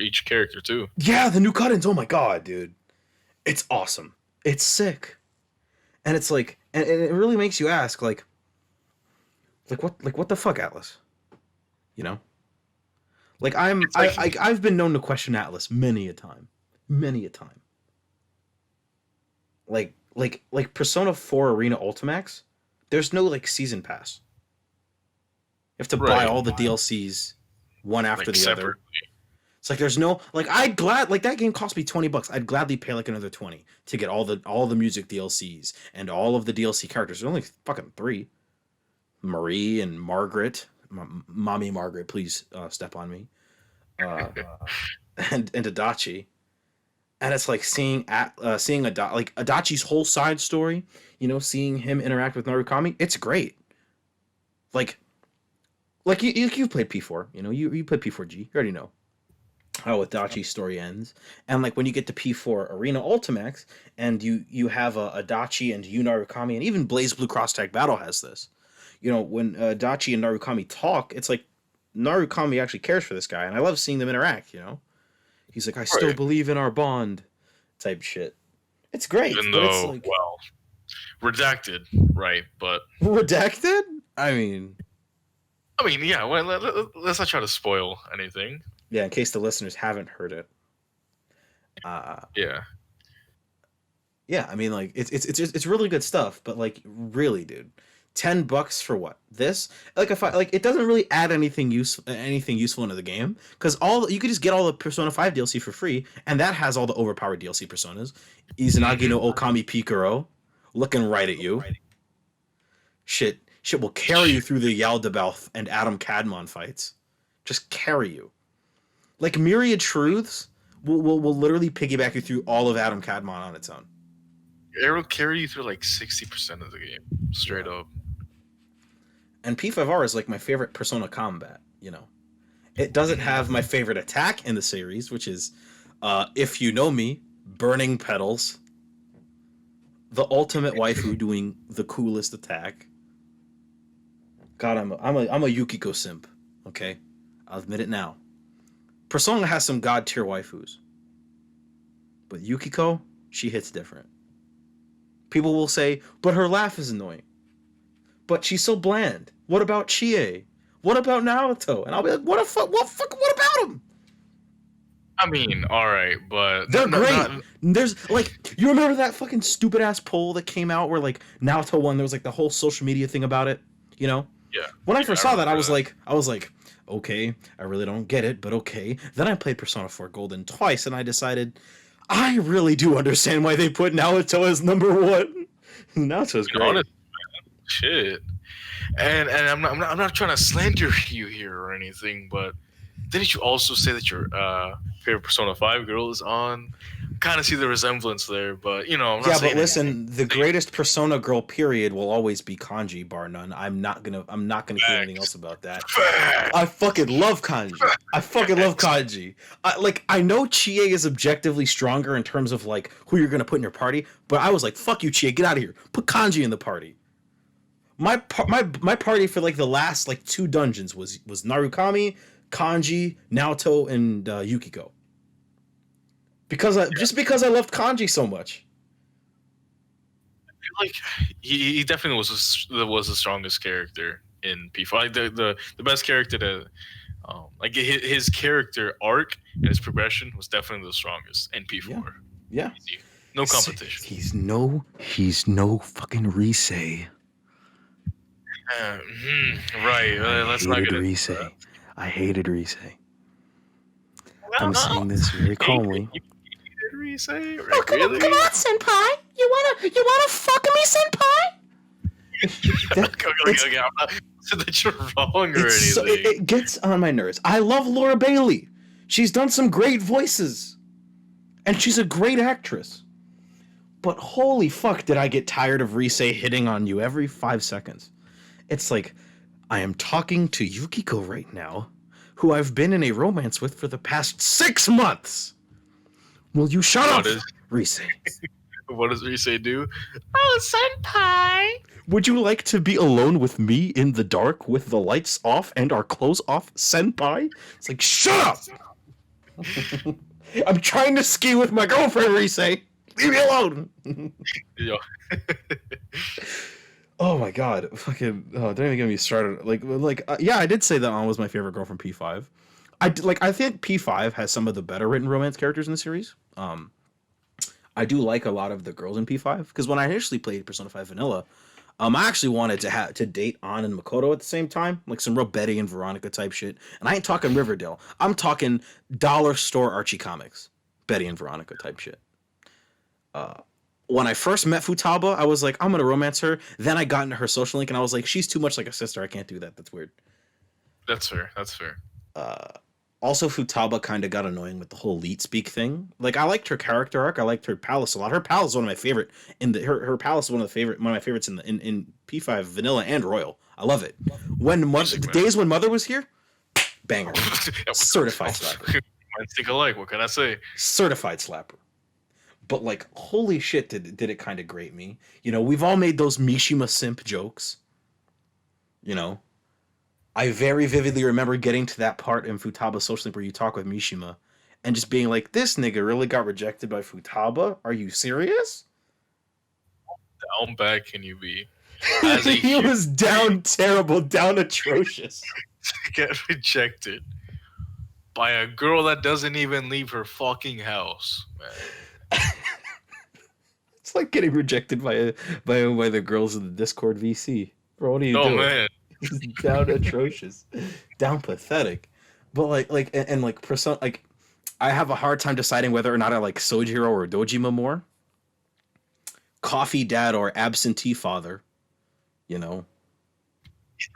each character too. yeah, the new cut-ins. Oh my god, dude, it's awesome. It's sick, and it's like, and it really makes you ask, like what the fuck, Atlas? You know, like I've been known to question Atlas many a time. Like Persona 4 Arena Ultimax, there's no like season pass. You have to buy Right. all the DLCs one after Like, the other. separately. It's like there's no like that game cost me $20. I'd gladly pay like another 20 to get all the music DLCs and all of the DLC characters. There's only fucking 3. Marie and Margaret. Mommy Margaret, please step on me. And Adachi. And it's like seeing Adachi's whole side story, seeing him interact with Narukami, it's great. Like you've played P4, you played P4G, you already know how Adachi's story ends. And like when you get to P4 Arena Ultimax and you have Adachi and Yu Narukami, and even Blaze Blue Cross Tag Battle has this. When Adachi and Narukami talk, it's like Narukami actually cares for this guy, and I love seeing them interact, He's like, I still Right. believe in our bond type shit. It's great. Even but it's though, like well, redacted, right? But redacted? I mean, yeah. Well, let's not try to spoil anything. yeah, in case the listeners haven't heard it. Yeah. Yeah, I mean, like it's really good stuff, but like really, dude, $10 for what? This? Like if it doesn't really add anything useful into the game, because you could just get all the Persona 5 DLC for free, and that has all the overpowered DLC personas. Izanagi no Okami Pikaro, looking right at you. Shit will carry you through the Yaldabaoth and Adam Cadmon fights. Just carry you. Like Myriad Truths will literally piggyback you through all of Adam Cadmon on its own. It will carry you through like 60% of the game, straight up. And P5R is like my favorite Persona combat, It doesn't have my favorite attack in the series, which is, if you know me, Burning Petals. The ultimate waifu doing the coolest attack. God, I'm a Yukiko simp, okay? I'll admit it now. Persona has some god tier waifus. But Yukiko, she hits different. People will say, but her laugh is annoying. But she's so bland. What about Chie? What about Naruto? And I'll be like, what about them? I mean, all right, but They're great. There's like, you remember that fucking stupid ass poll that came out where like Naruto won? There was like the whole social media thing about it. Yeah. When I first saw that, I was remember like, okay, I really don't get it, but okay. Then I played Persona 4 Golden twice, and I decided I really do understand why they put Naruto as number 1. Naruto's great. Honest, man. Shit. And I'm not trying to slander you here or anything, but didn't you also say that your favorite Persona 5 girl is on? Kind of see the resemblance there, but I'm not Yeah, saying but listen, the greatest Persona girl period will always be Kanji, bar none. I'm not gonna hear anything else about that. I fucking love Kanji. I know Chie is objectively stronger in terms of like who you're gonna put in your party, but I was like, fuck you, Chie, get out of here. Put Kanji in the party. My party for like the last like 2 dungeons was Narukami, Kanji, Naoto, and Yukiko. Because I loved Kanji so much. I feel like he definitely was the strongest character in P4. Like the best character to like his character arc and his progression was definitely the strongest in P4. Yeah. Easy. No competition. He's no fucking Risei. Right. Let's not get into Risei. that. I hated Risei. I'm saying this very calmly. You hated Risei? Oh, come on, senpai. You wanna fuck me, senpai? Okay. I'm not saying that you're wrong or anything. It gets on my nerves. I love Laura Bailey. She's done some great voices. And she's a great actress. But holy fuck, did I get tired of Risei hitting on you every 5 seconds. It's like, I am talking to Yukiko right now, who I've been in a romance with for the past 6 months. Will you shut up, Risei? What does Risei do? Oh, senpai. Would you like to be alone with me in the dark with the lights off and our clothes off, senpai? It's like, shut up! I'm trying to ski with my girlfriend, Risei. Leave me alone. Yo. Oh my god, fucking! Oh, don't even get me started. Yeah, I did say that Ann was my favorite girl from P5. I think P5 has some of the better written romance characters in the series. I do like a lot of the girls in P5 because when I initially played Persona 5 Vanilla, I actually wanted to date Ann and Makoto at the same time, like some real Betty and Veronica type shit. And I ain't talking Riverdale. I'm talking dollar store Archie comics, Betty and Veronica type shit. When I first met Futaba, I was like, I'm gonna romance her. Then I got into her social link, and I was like, she's too much like a sister. I can't do that. That's weird. That's fair. Also, Futaba kind of got annoying with the whole leet speak thing. Like, I liked her character arc. I liked her palace a lot. Her palace is one of my favorite. Her palace is one of my favorites in P5 Vanilla and Royal. I love it. The days when Mother was here, banger, certified slapper. Minds think alike. What can I say? Certified slapper. But like, holy shit, did it kind of grate me. You know, we've all made those Mishima simp jokes. You know, I very vividly remember getting to that part in Futaba's social link where you talk with Mishima and just being like, this nigga really got rejected by Futaba? Are you serious? Down bad can you be? He was down terrible, down atrocious. Get rejected by a girl that doesn't even leave her fucking house, man. It's like getting rejected by the girls in the Discord VC. Bro, what are you doing? Oh man, down atrocious, down pathetic. But Persona, like, I have a hard time deciding whether or not I like Sojiro or Dojima more. Coffee dad or absentee father, you know.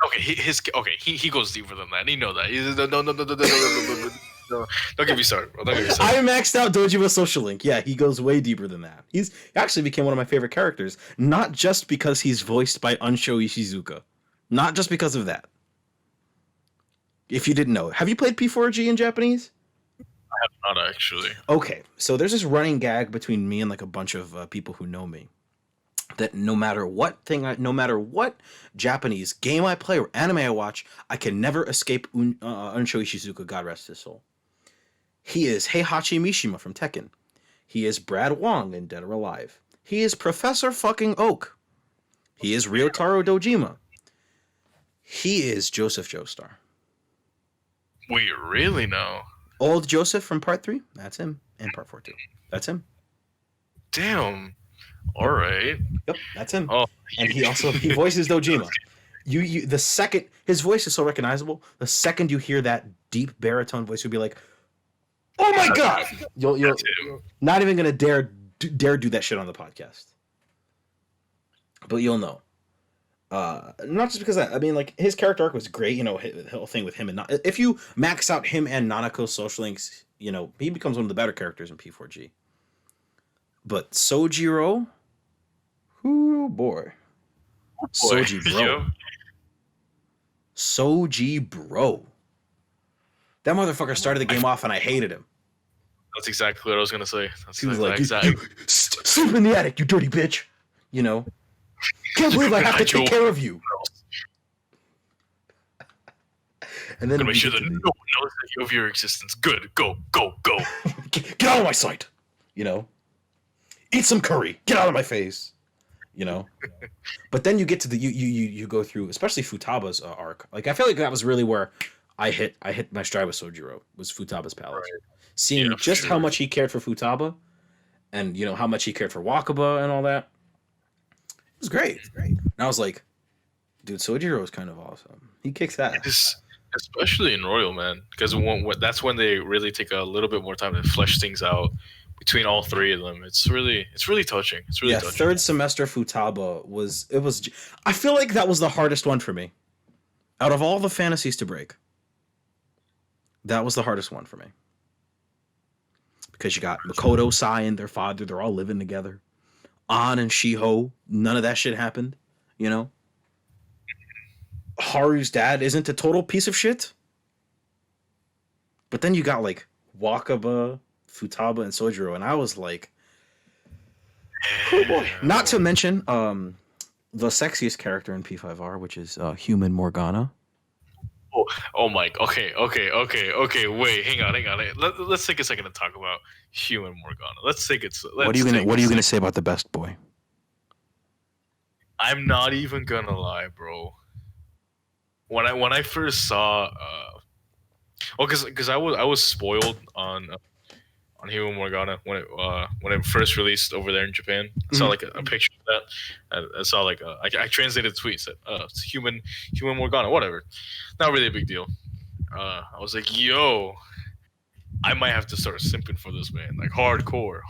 Okay, he goes deeper than that. You know that. No, don't get me started, bro. Don't get me started. I maxed out Dojima's social link. Yeah, he goes way deeper than that. He actually became one of my favorite characters, not just because he's voiced by Unsho Ishizuka, not just because of that. If you didn't know, have you played P4G in Japanese? I have not actually. Okay, so there's this running gag between me and like a bunch of people who know me, that no matter what Japanese game I play or anime I watch, I can never escape Unsho Ishizuka, God rest his soul. He is Heihachi Mishima from Tekken. He is Brad Wong in Dead or Alive. He is Professor fucking Oak. He is Ryotaro Dojima. He is Joseph Joestar. We really know. Old Joseph from Part 3, that's him. And Part 4 too. That's him. Damn. All right. Yep, that's him. Oh, and he voices Dojima. You the second his voice is so recognizable, the second you hear that deep baritone voice, you'll be like, "Oh my god!" You'll not even gonna dare do that shit on the podcast. But you'll know. Not just because I mean, like, his character arc was great. You know, the whole thing with him and if you max out him and Nanako's social links, you know, he becomes one of the better characters in P4G. But Sojiro, oh boy. Soji bro. Yep. Soji bro. That motherfucker started the game off and I hated him. That's exactly what I was gonna say. He was like, sleep in the attic, you dirty bitch. You know? Can't believe I have to take care of you. And then make sure that no one nosing of your existence. Good, go, go, go. Get out of my sight. You know, eat some curry. Get out of my face. You know, but then you get to the you go through, especially Futaba's arc. Like I feel like that was really where I hit my stride with Sojiro, was Futaba's palace. Right. Seeing Yeah, just sure. how much he cared for Futaba, and you know how much he cared for Wakaba and all that. It was great. And I was like, dude, Sojiro is kind of awesome. He kicks ass. Especially in Royal, man, because that's when they really take a little bit more time to flesh things out between all three of them. It's really touching. It's really touching. Third semester Futaba was. I feel like that was the hardest one for me. Out of all the fantasies to break, that was the hardest one for me. Because you got Makoto, Sai, and their father, they're all living together. An and Shiho, none of that shit happened, you know? Haru's dad isn't a total piece of shit. But then you got like Wakaba, Futaba, and Sojiro, and I was like, oh boy. Not to mention the sexiest character in P5R, which is Human Morgana. Oh my. Okay. Wait, hang on. Let's take a second to talk about Human Morgana. What are you gonna say about the best boy? I'm not even gonna lie, bro. When I first saw, because I was spoiled on Human Morgana when it first released over there in Japan. I saw like a picture of that. I saw like I translated the tweet, said it's human Morgana, whatever. Not really a big deal. I was like, yo, I might have to start simping for this man, like hardcore.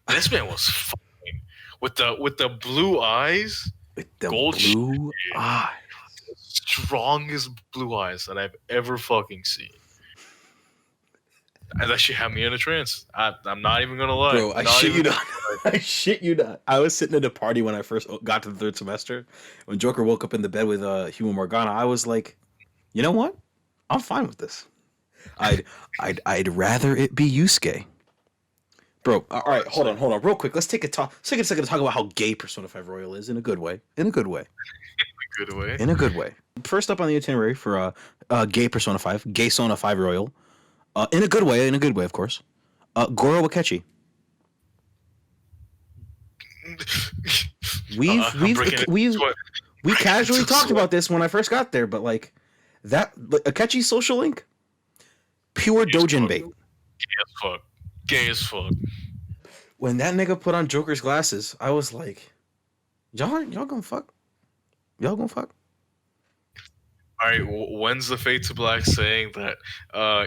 This man was fine with the blue eyes, With the gold blue eyes. strongest blue eyes that I've ever fucking seen. And that shit had me in a trance. I'm not even gonna lie. Bro, I shit you not. I shit you not. I was sitting at a party when I first got to the third semester. When Joker woke up in the bed with Human Morgana, I was like, you know what? I'm fine with this. I'd rather it be Yusuke. Bro, all right, hold on, real quick. Let's take a second to talk about how gay Persona 5 Royal is in a good way. In a good way. First up on the itinerary for gay Persona 5, gay Sona 5 Royal. In a good way, of course. Goro Akechi. We casually talked about this when I first got there, but like that Akechi's social link, pure dojin bait. Gay as fuck. When that nigga put on Joker's glasses, I was like, y'all gonna fuck? Y'all gonna fuck? All right, when's the Fade to Black saying that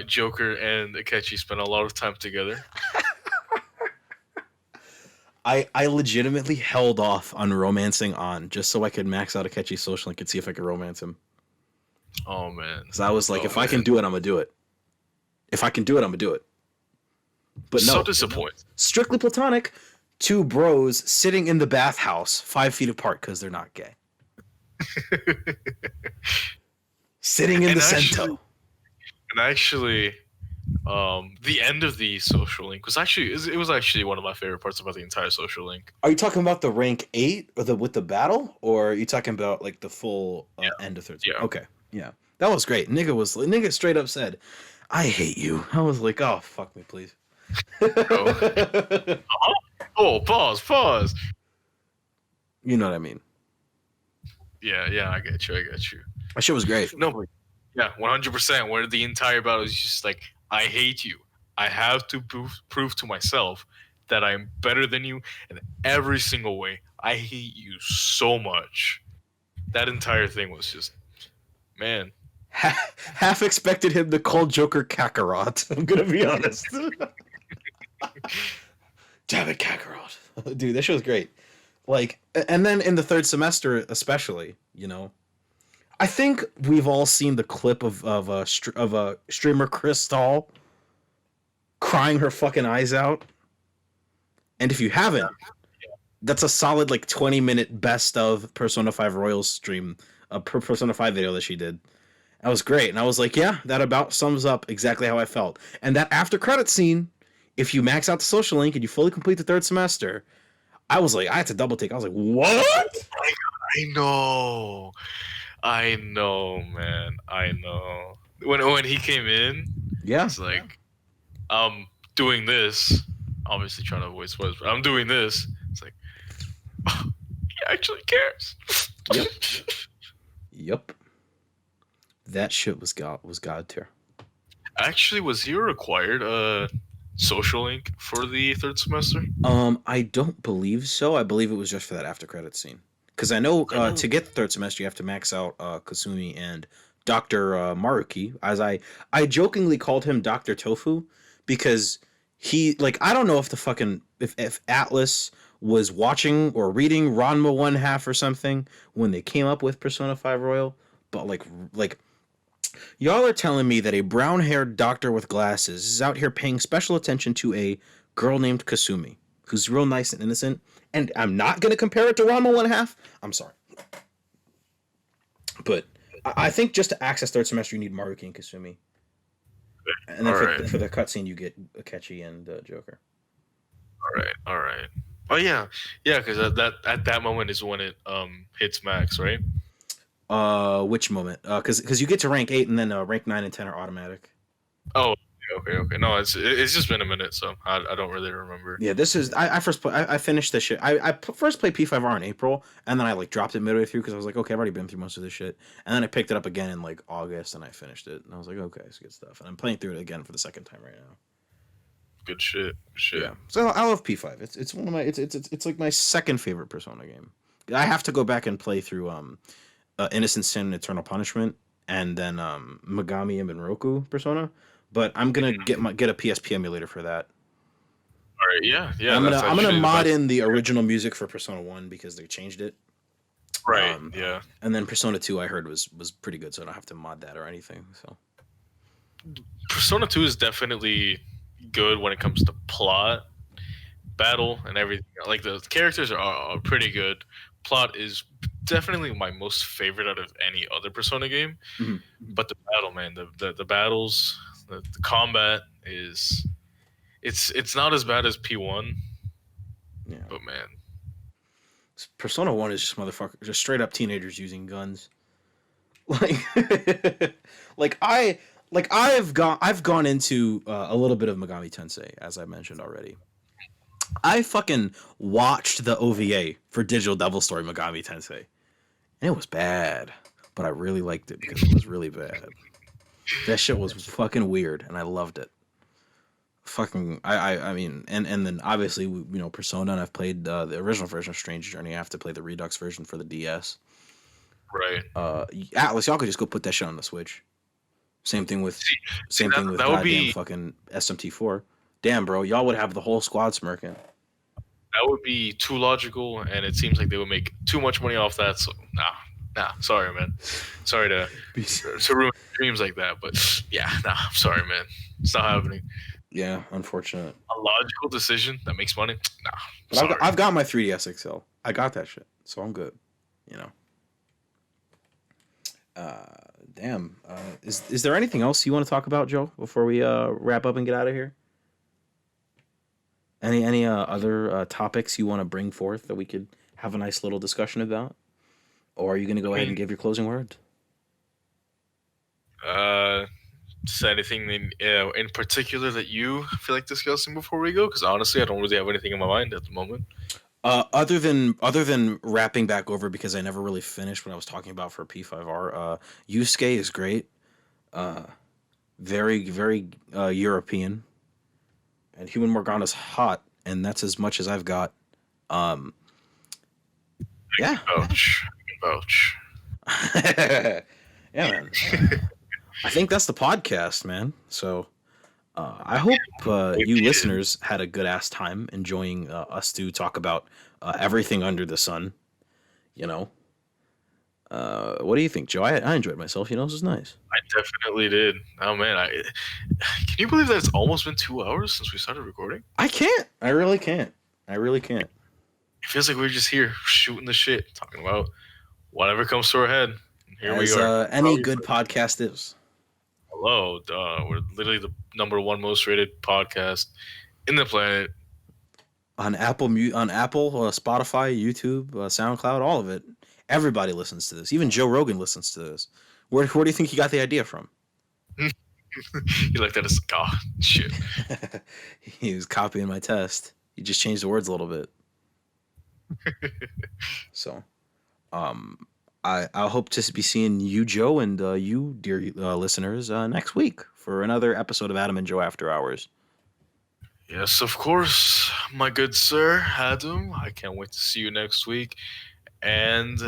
Joker and Akechi spent a lot of time together? I legitimately held off on romancing on just so I could max out Akechi's social link and see if I could romance him. Oh man! So I was like, I can do it, I'm gonna do it. If I can do it, I'm gonna do it. But no, so disappointed. Strictly platonic. Two bros sitting in the bathhouse 5 feet apart because they're not gay. Sitting in the Sento. And actually, the end of the social link was actually one of my favorite parts about the entire social link. Are you talking about the rank 8 or with the battle, or are you talking about like the full end of 13? Yeah. Okay. Yeah. That was great. Nigga straight up said, "I hate you." I was like, "Oh, fuck me, please." Oh, pause. You know what I mean? Yeah, I get you. That shit was great. No, but yeah, 100%. Where the entire battle is just like, I hate you. I have to prove to myself that I'm better than you in every single way. I hate you so much. That entire thing was just, man. Half expected him to call Joker Kakarot. I'm gonna be honest. Damn it, Kakarot. Dude, that shit was great. Like, and then in the third semester, especially, you know, I think we've all seen the clip of a streamer Crystal crying her fucking eyes out. And if you haven't, that's a solid like 20-minute best of Persona 5 Royal stream, Persona 5 video that she did. That was great. And I was like, yeah, that about sums up exactly how I felt. And that after credit scene, if you max out the social link and you fully complete the third semester, I was like, I had to double take. I was like, what? I know. I know, man. I know. When he came in, Yeah. he's like, I'm doing this. Obviously trying to avoid spoilers, but I'm doing this. It's like, he actually cares. Yep. Yep. That shit was god tier. Actually, was he required social link for the third semester? I don't believe so. I believe it was just for that after credit scene. Because I know to get the third semester, you have to max out Kasumi and Dr. Maruki. I jokingly called him Dr. Tofu because he like I don't know if the fucking if Atlas was watching or reading Ranma one half or something when they came up with Persona 5 Royal, but like y'all are telling me that a brown-haired doctor with glasses is out here paying special attention to a girl named Kasumi, who's real nice and innocent, and I'm not gonna compare it to Ranma one half. I'm sorry, but I think just to access third semester, you need Maruki and Kasumi, and then for the cutscene, you get Akechi and Joker. All right. Oh yeah, yeah. Because at that moment is when it hits max, right? Which moment? Because you get to rank 8 and then rank 9 and 10 are automatic. Oh, okay. No, it's just been a minute, so I don't really remember. Yeah, this is I finished this shit. I first played P5R in April, and then I like dropped it midway through because I was like, okay, I've already been through most of this shit, and then I picked it up again in like August, and I finished it, and I was like, okay, it's good stuff, and I'm playing through it again for the second time right now. Good shit. Yeah, so I love P5. It's one of my it's like my second favorite Persona game. I have to go back and play through Innocent Sin and Eternal Punishment, and then Megami and Minroku Persona. But I'm gonna get a PSP emulator for that. All right, yeah. I'm gonna mod in the original music for Persona 1 because they changed it. Right. Yeah. And then Persona 2 I heard was pretty good, so I don't have to mod that or anything. So Persona 2 is definitely good when it comes to plot, battle, and everything. Like the characters are pretty good. Plot is definitely my most favorite out of any other Persona game. Mm-hmm. But the battle, man, the battles, the combat is it's not as bad as P1. Yeah. But man, Persona 1 is just straight up teenagers using guns. Like I've gone into a little bit of Megami Tensei, as I mentioned already. I fucking watched the OVA for Digital Devil Story Megami Tensei, and it was bad, but I really liked it because it was really bad. That shit was fucking weird, and I loved it. Fucking, I mean, and then obviously, Persona, and I've played the original version of Strange Journey. I have to play the Redux version for the DS. right? Atlas, y'all could just go put that shit on the Switch. Same thing with goddamn fucking SMT4. Damn, bro, y'all would have the whole squad smirking. That would be too logical, and it seems like they would make too much money off that. So nah, sorry, man. Sorry to ruin dreams like that, but yeah, I'm sorry, man. It's not happening. Yeah, unfortunate. A logical decision that makes money? Nah. But I've got my 3DS XL. I got that shit, so I'm good. Damn. Is there anything else you want to talk about, Joe, before we wrap up and get out of here? Any other topics you want to bring forth that we could have a nice little discussion about? Or are you going to go ahead and give your closing word? Just anything in particular that you feel like discussing before we go? Because honestly, I don't really have anything in my mind at the moment. Other than wrapping back over, because I never really finished what I was talking about for P5R. Yusuke is great. Very, very European. And Human Morgana's hot, and that's as much as I've got. Yeah. Vouch. Yeah, man. I think that's the podcast, man. So I hope you listeners had a good ass time enjoying us to talk about everything under the sun. What do you think, Joe? I enjoyed myself. This is nice. I definitely did. Oh man, can you believe that it's almost been 2 hours since we started recording? I can't. I really can't. It feels like we're just here shooting the shit, talking about whatever comes to our head. Here we are. Any good podcast is. Hello, we're literally the #1 most rated podcast in the planet. On Apple, Spotify, YouTube, SoundCloud, all of it. Everybody listens to this. Even Joe Rogan listens to this. Where do you think he got the idea from? You like that as God shit. He was copying my test. He just changed the words a little bit. So, I hope to be seeing you, Joe, and you, dear listeners, next week for another episode of Adam and Joe After Hours. Yes, of course, my good sir, Adam. I can't wait to see you next week. And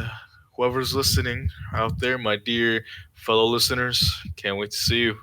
whoever's listening out there, my dear fellow listeners, can't wait to see you.